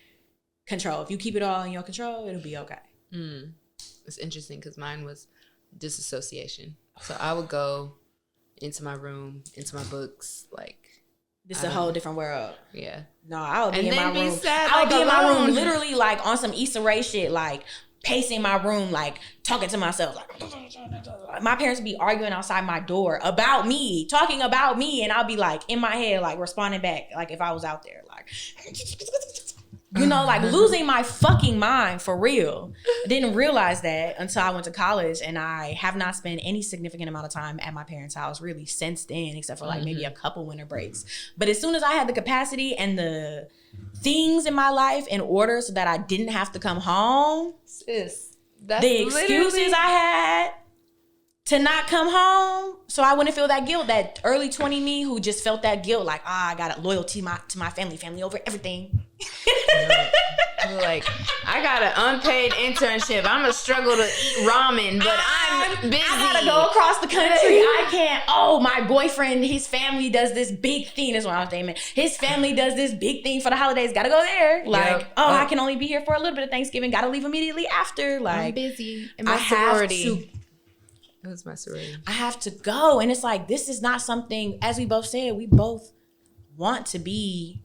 control. If you keep it all in your control, it'll be okay. It's interesting because mine was disassociation. So I would go into my room, into my books, like, this is a whole different world. Yeah. No, I would be in my room. Sad, I would be in my room literally, like, on some Issa Rae shit, like, pacing my room, like, talking to myself, like, my parents would be arguing outside my door about me, talking about me, and I'll be, like, in my head, like, responding back, like, if I was out there, like, you know, like, losing my fucking mind for real. I didn't realize that until I went to college, and I have not spent any significant amount of time at my parents' house really since then, except for, like, maybe a couple winter breaks. But as soon as I had the capacity and the things in my life in order so that I didn't have to come home, the excuses I had to not come home so I wouldn't feel that guilt, that early 20 me who just felt that guilt, like, I got a loyalty to my family over everything. Like, I got an unpaid internship. I'm gonna struggle to eat ramen, but I'm busy. I gotta go across the country. I can't. Oh, my boyfriend, his family does this big thing. That's what I'm saying. His family does this big thing for the holidays. Gotta go there. Like, I can only be here for a little bit of Thanksgiving. Gotta leave immediately after. Like, I'm busy. In my sorority. It was my sorority. I have to go. And it's like, this is not something, as we both said, we both want to be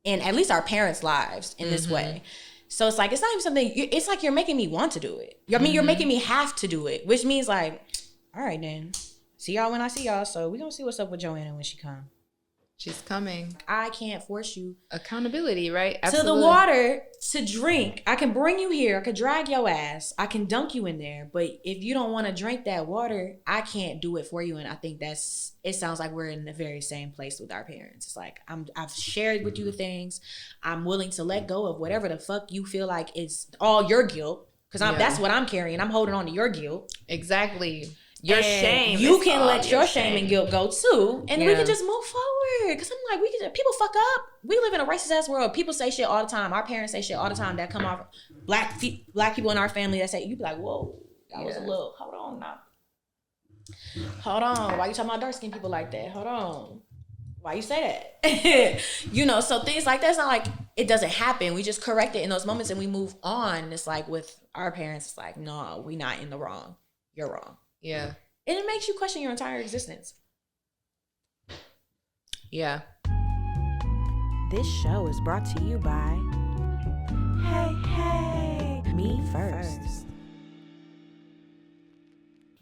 in at least our parents' lives in this way. So it's like, it's not even something, it's like you're making me want to do it. I mean, you're making me have to do it, which means, like, all right, then. See y'all when I see y'all. So we're going to see what's up with Joanna when she comes. She's coming. I can't force you. Accountability, right? Absolutely. To the water to drink. I can bring you here. I could drag your ass. I can dunk you in there. But if you don't want to drink that water, I can't do it for you. And I think it sounds like we're in the very same place with our parents. It's like, I've shared with you the things. I'm willing to let go of whatever the fuck you feel like is all your guilt. Because that's what I'm carrying. I'm holding on to your guilt. Exactly. Your shame. You can let your shame and guilt go too, and we can just move forward. Because I'm like, people fuck up. We live in a racist ass world. People say shit all the time. Our parents say shit all the time that come off black people in our family that say, you be like, whoa, that was a little. Hold on now. Hold on. Why you talking about dark skinned people like that? Hold on. Why you say that? You know, so things like that. It's not like it doesn't happen. We just correct it in those moments and we move on. It's like with our parents, it's like, no, we not in the wrong. You're wrong. Yeah. And it makes you question your entire existence. Yeah. This show is brought to you by Hey, hey. me first.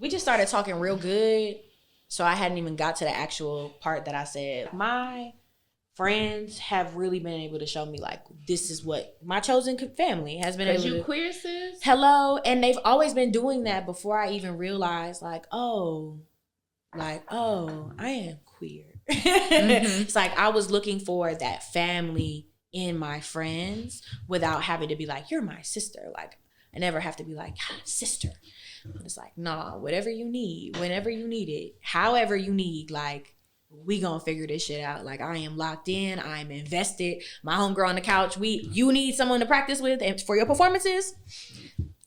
We just started talking real good, so I hadn't even got to the actual part that I said. My friends have really been able to show me, like, this is what my chosen family has been able to do. You queer, sis? Hello. And they've always been doing that before I even realized, oh, I am queer. It's like I was looking for that family in my friends without having to be like, you're my sister. Like, I never have to be like, sister. It's like, nah, whatever you need, whenever you need it, however you need, like, we gonna figure this shit out. Like, I am locked in, I'm invested. My homegirl on the couch, you need someone to practice with and for your performances,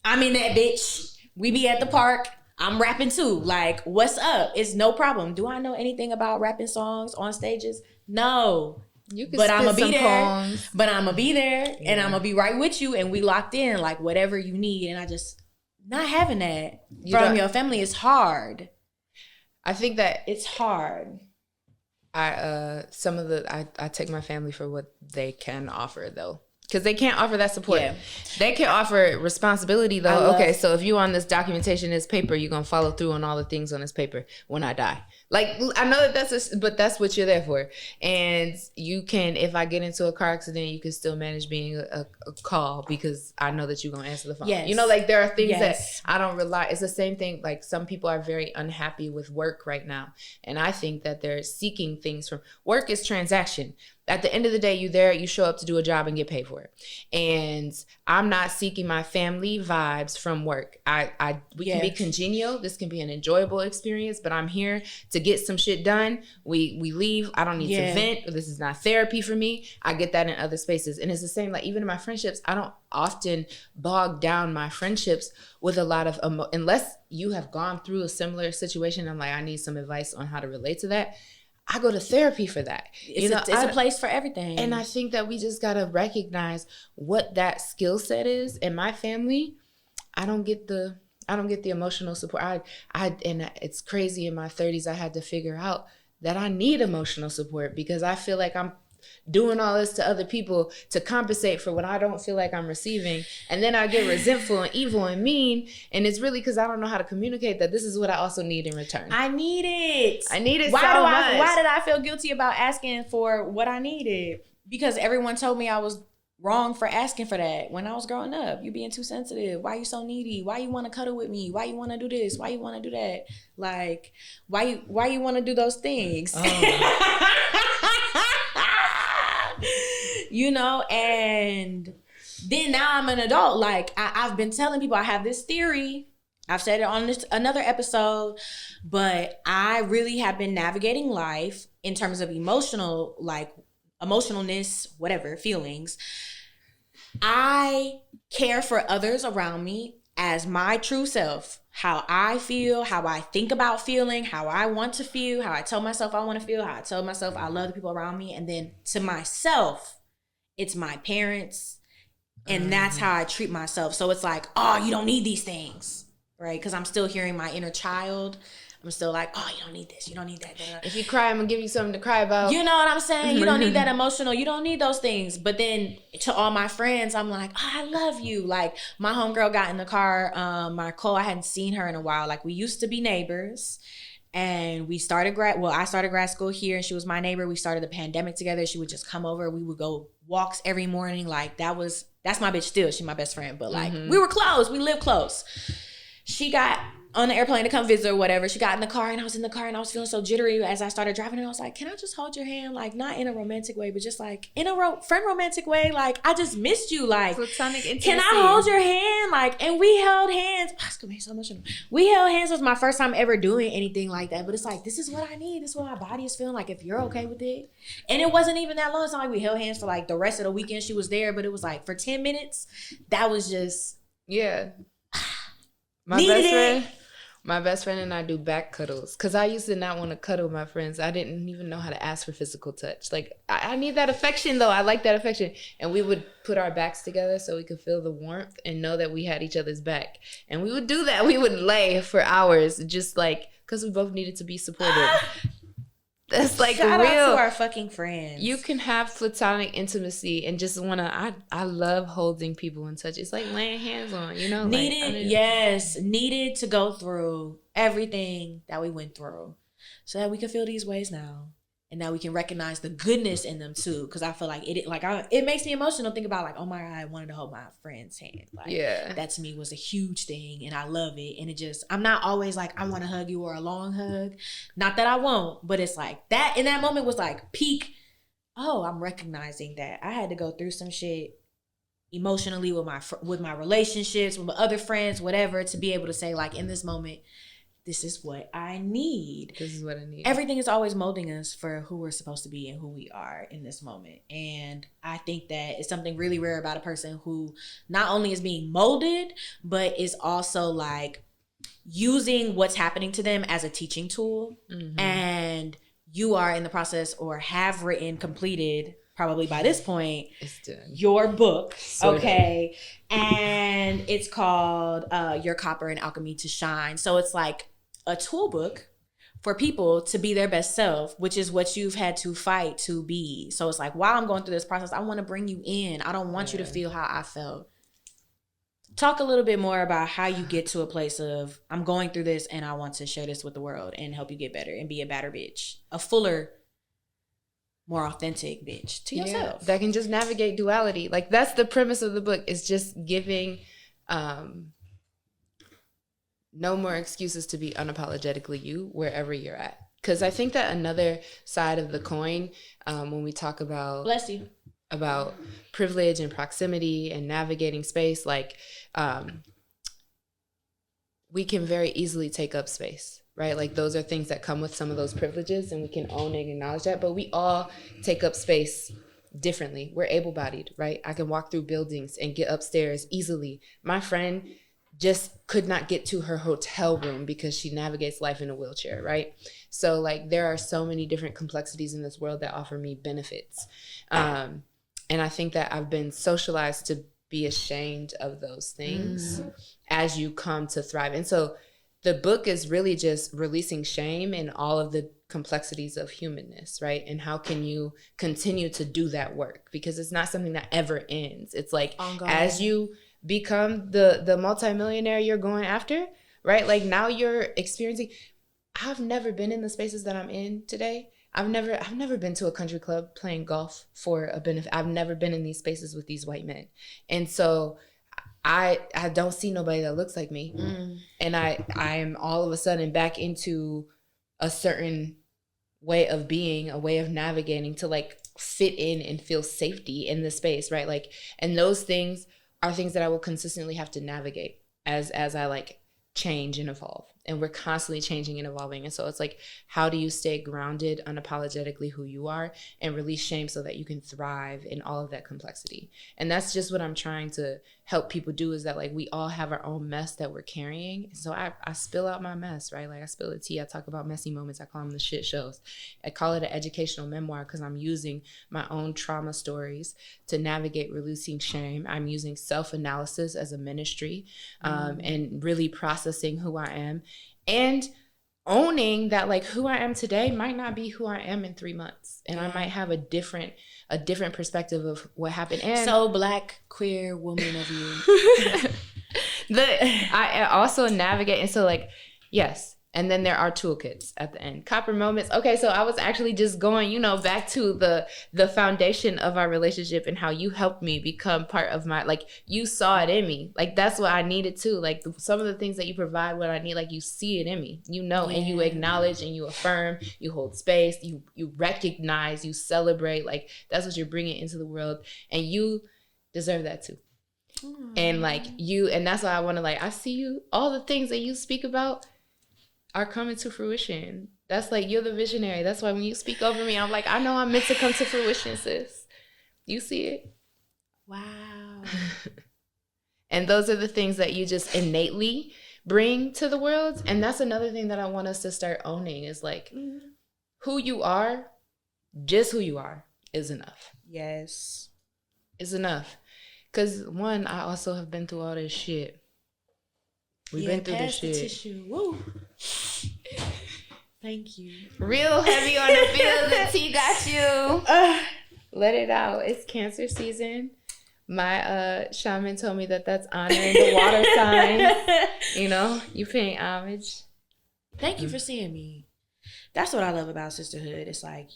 I'm in that bitch. We be at the park, I'm rapping too. Like, what's up? It's no problem. Do I know anything about rapping songs on stages? No. But I'm gonna be there. Poems. But I'm gonna be there, and I'm gonna be right with you, and we locked in, like, whatever you need. And I just, not having that from your family is hard. I think that it's hard. I take my family for what they can offer, though. Because they can't offer that support. Yeah. They can offer responsibility, though. Okay, so if you on this documentation, this paper, you're going to follow through on all the things on this paper when I die. Like, I know but that's what you're there for. And you can, if I get into a car accident, you can still manage being a call because I know that you're going to answer the phone. Yes. You know, like, there are things that I don't rely. It's the same thing. Like, some people are very unhappy with work right now. And I think that they're seeking things from work is transaction. At the end of the day, you there, you show up to do a job and get paid for it. And I'm not seeking my family vibes from work. We can be congenial. This can be an enjoyable experience, but I'm here to get some shit done. We leave. I don't need to vent. This is not therapy for me. I get that in other spaces. And it's the same, like, even in my friendships, I don't often bog down my friendships with a lot of, unless you have gone through a similar situation. I'm like, I need some advice on how to relate to that. I go to therapy for that. It's a place for everything. And I think that we just got to recognize what that skill set is. In my family, I don't get the emotional support. And it's crazy, in my 30s, I had to figure out that I need emotional support because I feel like I'm doing all this to other people to compensate for what I don't feel like I'm receiving. And then I get resentful and evil and mean. And it's really because I don't know how to communicate that this is what I also need in return. I need it so much. Why did I feel guilty about asking for what I needed? Because everyone told me I was wrong for asking for that when I was growing up. You being too sensitive. Why you so needy? Why you want to cuddle with me? Why you want to do this? Why you want to do that? Like, why you want to do those things? You know, and then now I'm an adult. Like, I've been telling people I have this theory. I've said it on another episode, but I really have been navigating life in terms of emotionalness, whatever, feelings. I care for others around me as my true self. How I feel, how I think about feeling, how I want to feel, how I tell myself I want to feel, how I tell myself I love the people around me. And then to myself, it's my parents. And that's how I treat myself. So it's like, oh, you don't need these things, right? Because I'm still hearing my inner child. I'm still like, oh, you don't need this. You don't need that. If you cry, I'm going to give you something to cry about. You know what I'm saying? You don't need that emotional. You don't need those things. But then to all my friends, I'm like, oh, I love you. Like, my homegirl got in the car. I hadn't seen her in a while. Like, we used to be neighbors. And we started I started grad school here, and she was my neighbor. We started the pandemic together. She would just come over. We would go walks every morning. Like, that's my bitch still. She's my best friend. But, like, we were close. We lived close. She got on the airplane to come visit or whatever. She got in the car, and I was in the car, and I was feeling so jittery as I started driving. And I was like, can I just hold your hand? Like, not in a romantic way, but just like in a friend romantic way. Like, I just missed you. Like, platonic intimacy. Can I hold your hand? Like, and we held hands. Oh, it's gonna be so emotional. We held hands. It was my first time ever doing anything like that. But it's like, this is what I need. This is what my body is feeling like, if you're okay with it. And it wasn't even that long. It's not like we held hands for like the rest of the weekend she was there, but it was like for 10 minutes. That was just, yeah. My best friend and I do back cuddles because I used to not want to cuddle my friends. I didn't even know how to ask for physical touch. Like, I need that affection, though. I like that affection. And we would put our backs together so we could feel the warmth and know that we had each other's back. And we would do that. We would lay for hours just like, because we both needed to be supported. That's like Shout real. out to our fucking friends. You can have platonic intimacy and just want to, I love holding people in touch. It's like laying hands on, you know? Needed to go through everything that we went through so that we can feel these ways now. And now we can recognize the goodness in them too. Cause I feel like it makes me emotional to think about like, oh my God, I wanted to hold my friend's hand. Like, that to me was a huge thing and I love it. And it just, I'm not always like, I want to hug you or a long hug. Not that I won't, but it's like that in that moment was like peak. Oh, I'm recognizing that I had to go through some shit emotionally with my relationships, with my other friends, whatever, to be able to say like in this moment, this is what I need. This is what I need. Everything is always molding us for who we're supposed to be and who we are in this moment. And I think that it's something really rare about a person who not only is being molded, but is also like using what's happening to them as a teaching tool. Mm-hmm. And you are in the process or have completed probably by this point, it's done. Your book, okay? And it's called Your Copper and Alchemy to Shine. So it's like a tool book for people to be their best self, which is what you've had to fight to be. So it's like, while I'm going through this process, I want to bring you in. I don't want you to feel how I felt. Talk a little bit more about how you get to a place of, I'm going through this and I want to share this with the world and help you get better and be a better bitch, a fuller, more authentic bitch to yourself. That can just navigate duality. Like that's the premise of the book, is just giving no more excuses to be unapologetically you wherever you're at. Because I think that another side of the coin, when we talk about bless you, about privilege and proximity and navigating space, like we can very easily take up space, right? Like those are things that come with some of those privileges and we can own and acknowledge that, but we all take up space differently. We're able-bodied, right? I can walk through buildings and get upstairs easily. My friend just could not get to her hotel room because she navigates life in a wheelchair, right? So like there are so many different complexities in this world that offer me benefits. And I think that I've been socialized to be ashamed of those things as you come to thrive. And so the book is really just releasing shame in all of the complexities of humanness, right? And how can you continue to do that work? Because it's not something that ever ends. It's like ongoing. As you become the multimillionaire you're going after, right? Like now you're experiencing, I've never been in the spaces that I'm in today. I've never been to a country club playing golf for a benefit. I've never been in these spaces with these white men. And so I don't see nobody that looks like me. And I am all of a sudden back into a certain way of being, a way of navigating to like fit in and feel safety in the space, right? Like, and those things are things that I will consistently have to navigate as I like change and evolve. And we're constantly changing and evolving. And so it's like, how do you stay grounded, unapologetically who you are, and release shame so that you can thrive in all of that complexity? And that's just what I'm trying to help people do, is that like we all have our own mess that we're carrying. So I spill out my mess, right? Like I spill the tea. I talk about messy moments. I call them the shit shows. I call it an educational memoir because I'm using my own trauma stories to navigate releasing shame. I'm using self-analysis as a ministry, and really processing who I am. And owning that like who I am today might not be who I am in 3 months. And I might have a different perspective of what happened. And so Black, queer woman of you. I also navigate. And so like, yes. And then there are toolkits at the end. Copper moments. Okay, so I was actually just going, back to the foundation of our relationship and how you helped me become part of my, like, you saw it in me. Like, that's what I needed too. Like, some of the things that you provide, what I need, like, you see it in me, and you acknowledge and you affirm, you hold space, you recognize, you celebrate. Like, that's what you're bringing into the world. And you deserve that too. And like and that's why I want to, like, I see you, all the things that you speak about are coming to fruition. That's like, you're the visionary. That's why when you speak over me, I'm like, I know I'm meant to come to fruition, sis. You see it? Wow. And those are the things that you just innately bring to the world. And that's another thing that I want us to start owning, is like, who you are, just who you are, is enough. Yes. Is enough. Because one, I also have been through all this shit. We've been through this shit. Tissue. Woo. Thank you. Real heavy on the field. The tea got you. Let it out. It's Cancer season. My shaman told me that that's honoring the water signs. You know, you paying homage. Thank you for seeing me. That's what I love about sisterhood. It's like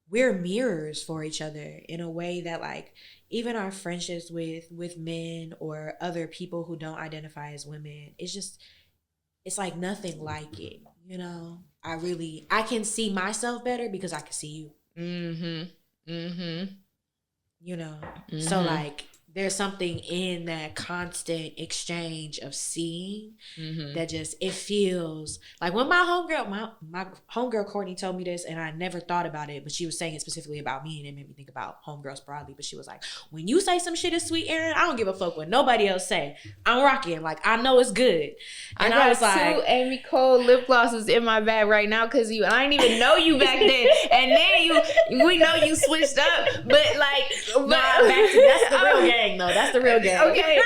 we're mirrors for each other in a way that like even our friendships with men or other people who don't identify as women, it's like nothing like it. You know, I can see myself better because I can see you. Mm-hmm. Mm-hmm. You know, so like there's something in that constant exchange of seeing that just, it feels like when my homegirl Courtney told me this, and I never thought about it, but she was saying it specifically about me, and it made me think about homegirls broadly. But she was like, when you say some shit is sweet, Aaron, I don't give a fuck what nobody else say. I'm rocking. Like, I know it's good. And I was like, 2 Amy Cole lip glosses in my bag right now because I didn't even know you back then. And then we know you switched up. But like, that's the real gang though. That's the real gang. Okay.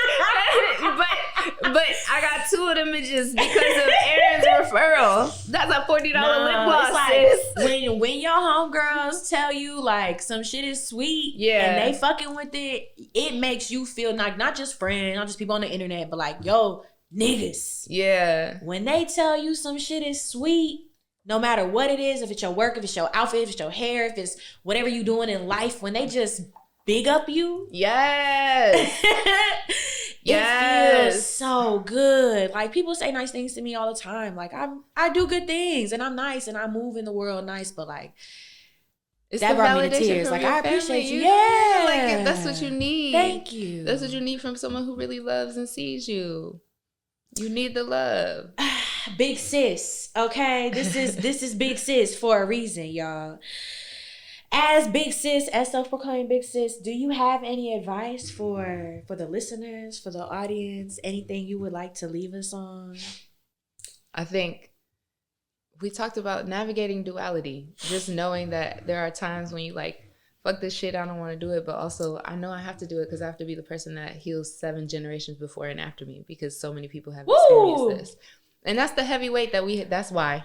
but I got 2 of them bitches because of Aaron's referral. That's a $40 lip gloss. It's like, when your homegirls tell you like some shit is sweet, and they fucking with it, it makes you feel like not just friends, not just people on the internet, but like, yo, niggas. Yeah. When they tell you some shit is sweet, no matter what it is, if it's your work, if it's your outfit, if it's your hair, if it's whatever you doing in life, when they just big up you. Yes. It feels so good. Like, people say nice things to me all the time. Like, I do good things and I'm nice and I move in the world nice, but like, it's that brought me to tears. Like, I appreciate you. Yeah. Like, that's what you need. Thank you. That's what you need from someone who really loves and sees you. You need the love. Big sis. Okay. This is big sis for a reason, y'all. As big sis, as self-proclaimed big sis, do you have any advice for the listeners, for the audience? Anything you would like to leave us on? I think we talked about navigating duality. Just knowing that there are times when you like, fuck this shit, I don't want to do it. But also, I know I have to do it because I have to be the person that heals 7 generations before and after me, because so many people have experienced this. And that's the heavy weight that that's why.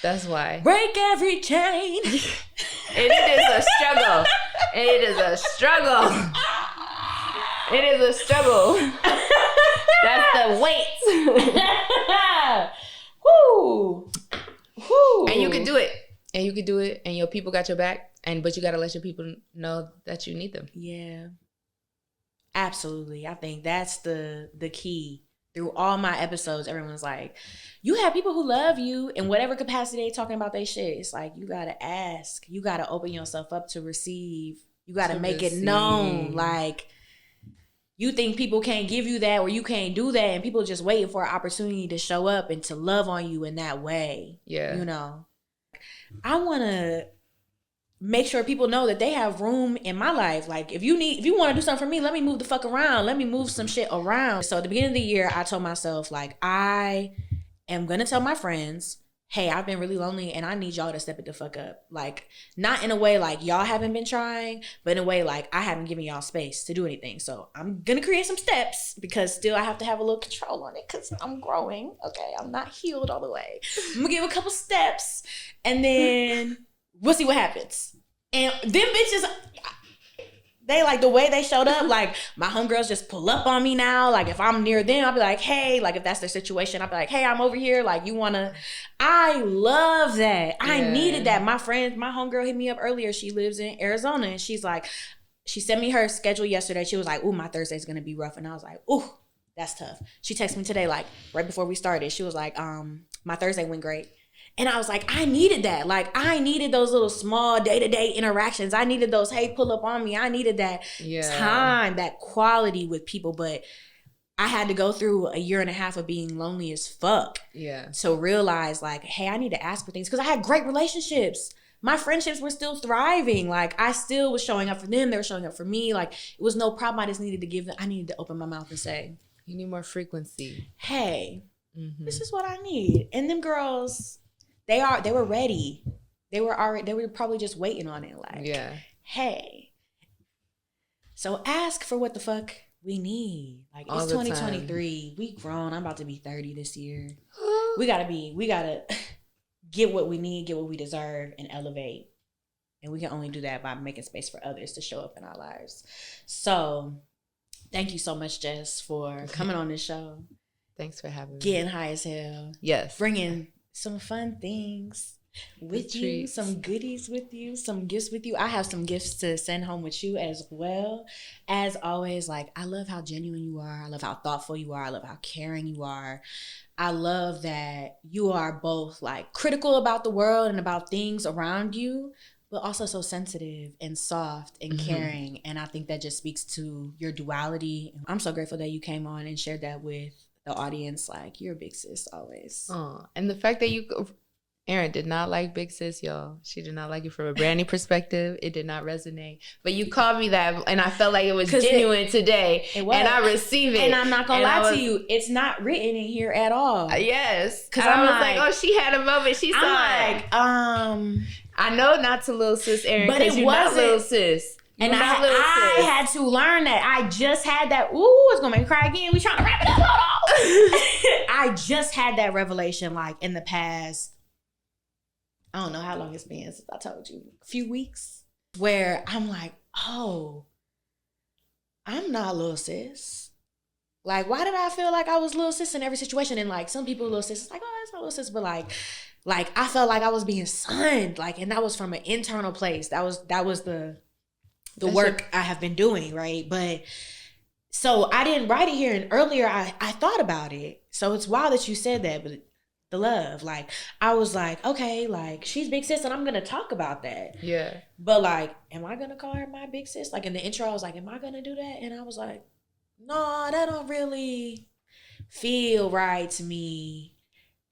That's why. Break every chain. It is a struggle. It is a struggle. It is a struggle. That's the weight. Woo. Woo. And you can do it. And you can do it. And your people got your back. But you got to let your people know that you need them. Yeah. Absolutely. I think that's the key. Through all my episodes, everyone's like, you have people who love you in whatever capacity they talking about their shit. It's like, you got to ask. You got to open yourself up to receive. You got to make it known. Like, you think people can't give you that or you can't do that, and people just waiting for an opportunity to show up and to love on you in that way. Yeah. You know, I want to make sure people know that they have room in my life. Like, if you want to do something for me, let me move the fuck around. Let me move some shit around. So at the beginning of the year, I told myself, like, I am going to tell my friends, hey, I've been really lonely and I need y'all to step it the fuck up. Like, not in a way like y'all haven't been trying, but in a way like I haven't given y'all space to do anything. So I'm going to create some steps, because still I have to have a little control on it because I'm growing. Okay, I'm not healed all the way. I'm going to give a couple steps and then we'll see what happens. And them bitches, they like the way they showed up. Like, my homegirls just pull up on me now. Like, if I'm near them, I'll be like, hey, like if that's their situation, I'll be like, hey, I'm over here. Like, you wanna, I love that. Yeah. I needed that. My homegirl hit me up earlier. She lives in Arizona, and she's like, she sent me her schedule yesterday. She was like, ooh, my Thursday's gonna be rough. And I was like, ooh, that's tough. She texted me today, like right before we started. She was like, my Thursday went great. And I was like, I needed that. Like, I needed those little small day-to-day interactions. I needed those, hey, pull up on me. I needed that time, that quality with people. But I had to go through a year and a half of being lonely as fuck. Yeah. To realize, like, hey, I need to ask for things. Because I had great relationships. My friendships were still thriving. Like, I still was showing up for them. They were showing up for me. Like, it was no problem. I just needed to give them, I needed to open my mouth and say, you need more frequency. Hey, this is what I need. And them girls, they were ready. They were probably just waiting on it. Like, hey. So ask for what the fuck we need. Like, it's 2023. We grown. I'm about to be 30 this year. we gotta get what we need, get what we deserve, and elevate. And we can only do that by making space for others to show up in our lives. So thank you so much, Jess, for coming on this show. Thanks for having me. Getting high as hell. Yes. Bringing some fun things with you, some goodies with you, some gifts with you. I have some gifts to send home with you as well. As always, like, I love how genuine you are. I love how thoughtful you are. I love how caring you are. I love that you are both like critical about the world and about things around you, but also so sensitive and soft and caring. And I think that just speaks to your duality. I'm so grateful that you came on and shared that with the audience. Like, you're a big sis always. And the fact that Erin did not like Big Sis, y'all. She did not like it from a branding perspective. It did not resonate. But you called me that, and I felt like it was genuine today. It was. And I receive it. And I'm not going to lie to you. It's not written in here at all. Yes. Because I was like, oh, she had a moment. She saw it. I know not to little sis, Erin, because you're not little sis. And I had to learn that. I just had that. Ooh, it's going to make me cry again. We trying to wrap it up. Hold on. I just had that revelation, like, in the past, I don't know how long it's been since I told you, a few weeks, where I'm like, oh, I'm not little sis. Like, why did I feel like I was little sis in every situation? And like, some people little sis, it's like, oh, it's my little sis. But like I felt like I was being sunned. Like, and that was from an internal place. That was the work I have been doing, right? But so I didn't write it here. And earlier I thought about it. So it's wild that you said that, but the love, like, I was like, okay, like, she's big sis and I'm gonna talk about that. Yeah. But like, am I gonna call her my big sis? Like, in the intro I was like, am I gonna do that? And I was like, no, that don't really feel right to me.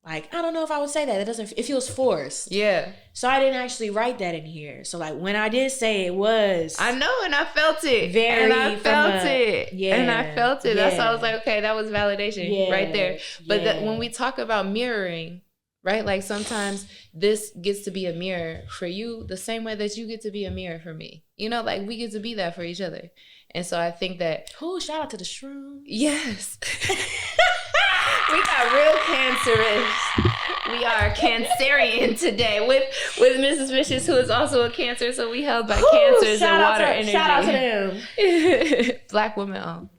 Like, I don't know if I would say that. It feels forced. Yeah. So I didn't actually write that in here. So like, when I did say it was, I know, and I felt it. Very, and I felt it. Yeah. And I felt it. That's why I was like, okay, that was validation right there. But when we talk about mirroring, right? Like, sometimes this gets to be a mirror for you the same way that you get to be a mirror for me. You know, like, we get to be that for each other. And so I think that... Ooh, shout out to the shroom. Yes. We got real cancerous. We are Cancerian today with Mrs. Vicious, who is also a Cancer. So we held by Cancers and water energy. Shout out to them. Black women owned.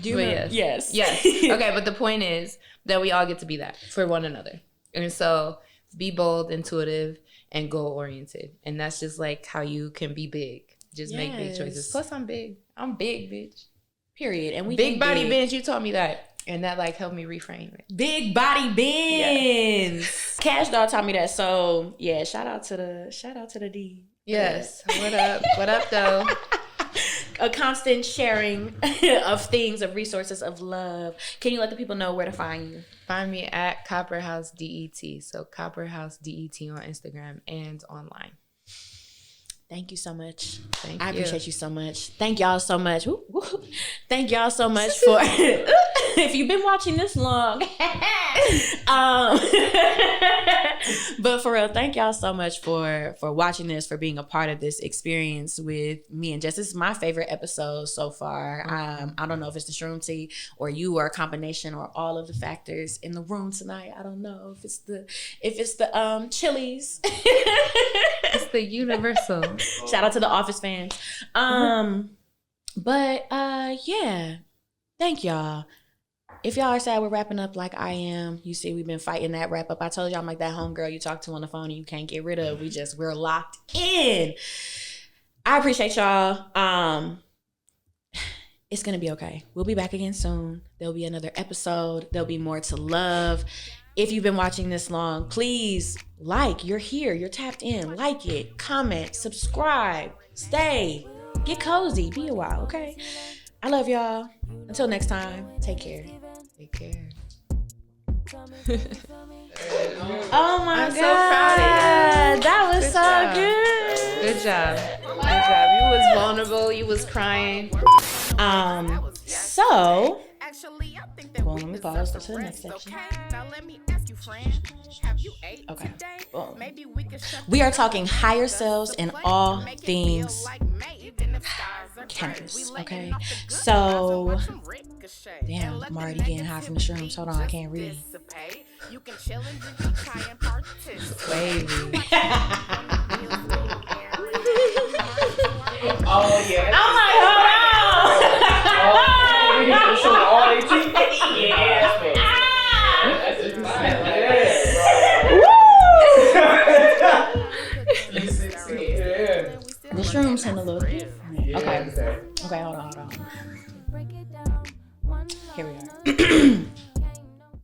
Do you remember? Yes. Okay, but the point is that we all get to be that for one another. And so be bold, intuitive, and goal-oriented. And that's just like how you can be big. Just make big choices. Plus, I'm big. I'm big, bitch. Period. And we big body bins. You told me that, and that like helped me reframe it. Big body bins. Yeah. Cash Doll taught me that. So yeah, shout out to the D. Yes. What up? What up, though? A constant sharing of things, of resources, of love. Can you let the people know where to find you? Find me at Copperhouse DET. So Copperhouse DET on Instagram and online. Thank you so much. Thank you. I appreciate you so much. Thank y'all so much. Thank y'all so much for if you've been watching this long. But for real, thank y'all so much for watching this, for being a part of this experience with me and Jess. This is my favorite episode so far. I don't know if it's the shroom tea or you, or a combination, or all of the factors in the room tonight. I don't know if it's the chilies. It's the universal. Shout out to the Office fans. But yeah, thank y'all. If y'all are sad we're wrapping up like I am, you see we've been fighting that wrap up. I told y'all I'm like that homegirl you talk to on the phone and you can't get rid of. We're locked in. I appreciate y'all. It's gonna be okay. We'll be back again soon. There'll be another episode. There'll be more to love. If you've been watching this long, please you're here, you're tapped in, like it, comment, subscribe, stay, get cozy, be a while, okay? I love y'all. Until next time, take care. Take care. Oh my I'm God. so proud of you. That was Good so job. good. Good job. You was vulnerable. You was crying. So, Actually, I think that well, let me pause to the next section. okay, now let me ask you, friend. Have you ate Okay. today? Boom. Maybe we could shut We are the talking door higher and selves in play all to make it feel things like May, even if stars are cannabis. Okay, so damn, I'm already getting high from the shrooms. Hold on, I can't read. You can chill and drink your chai and participate. Wavy. Oh yeah. I'm like, hold on.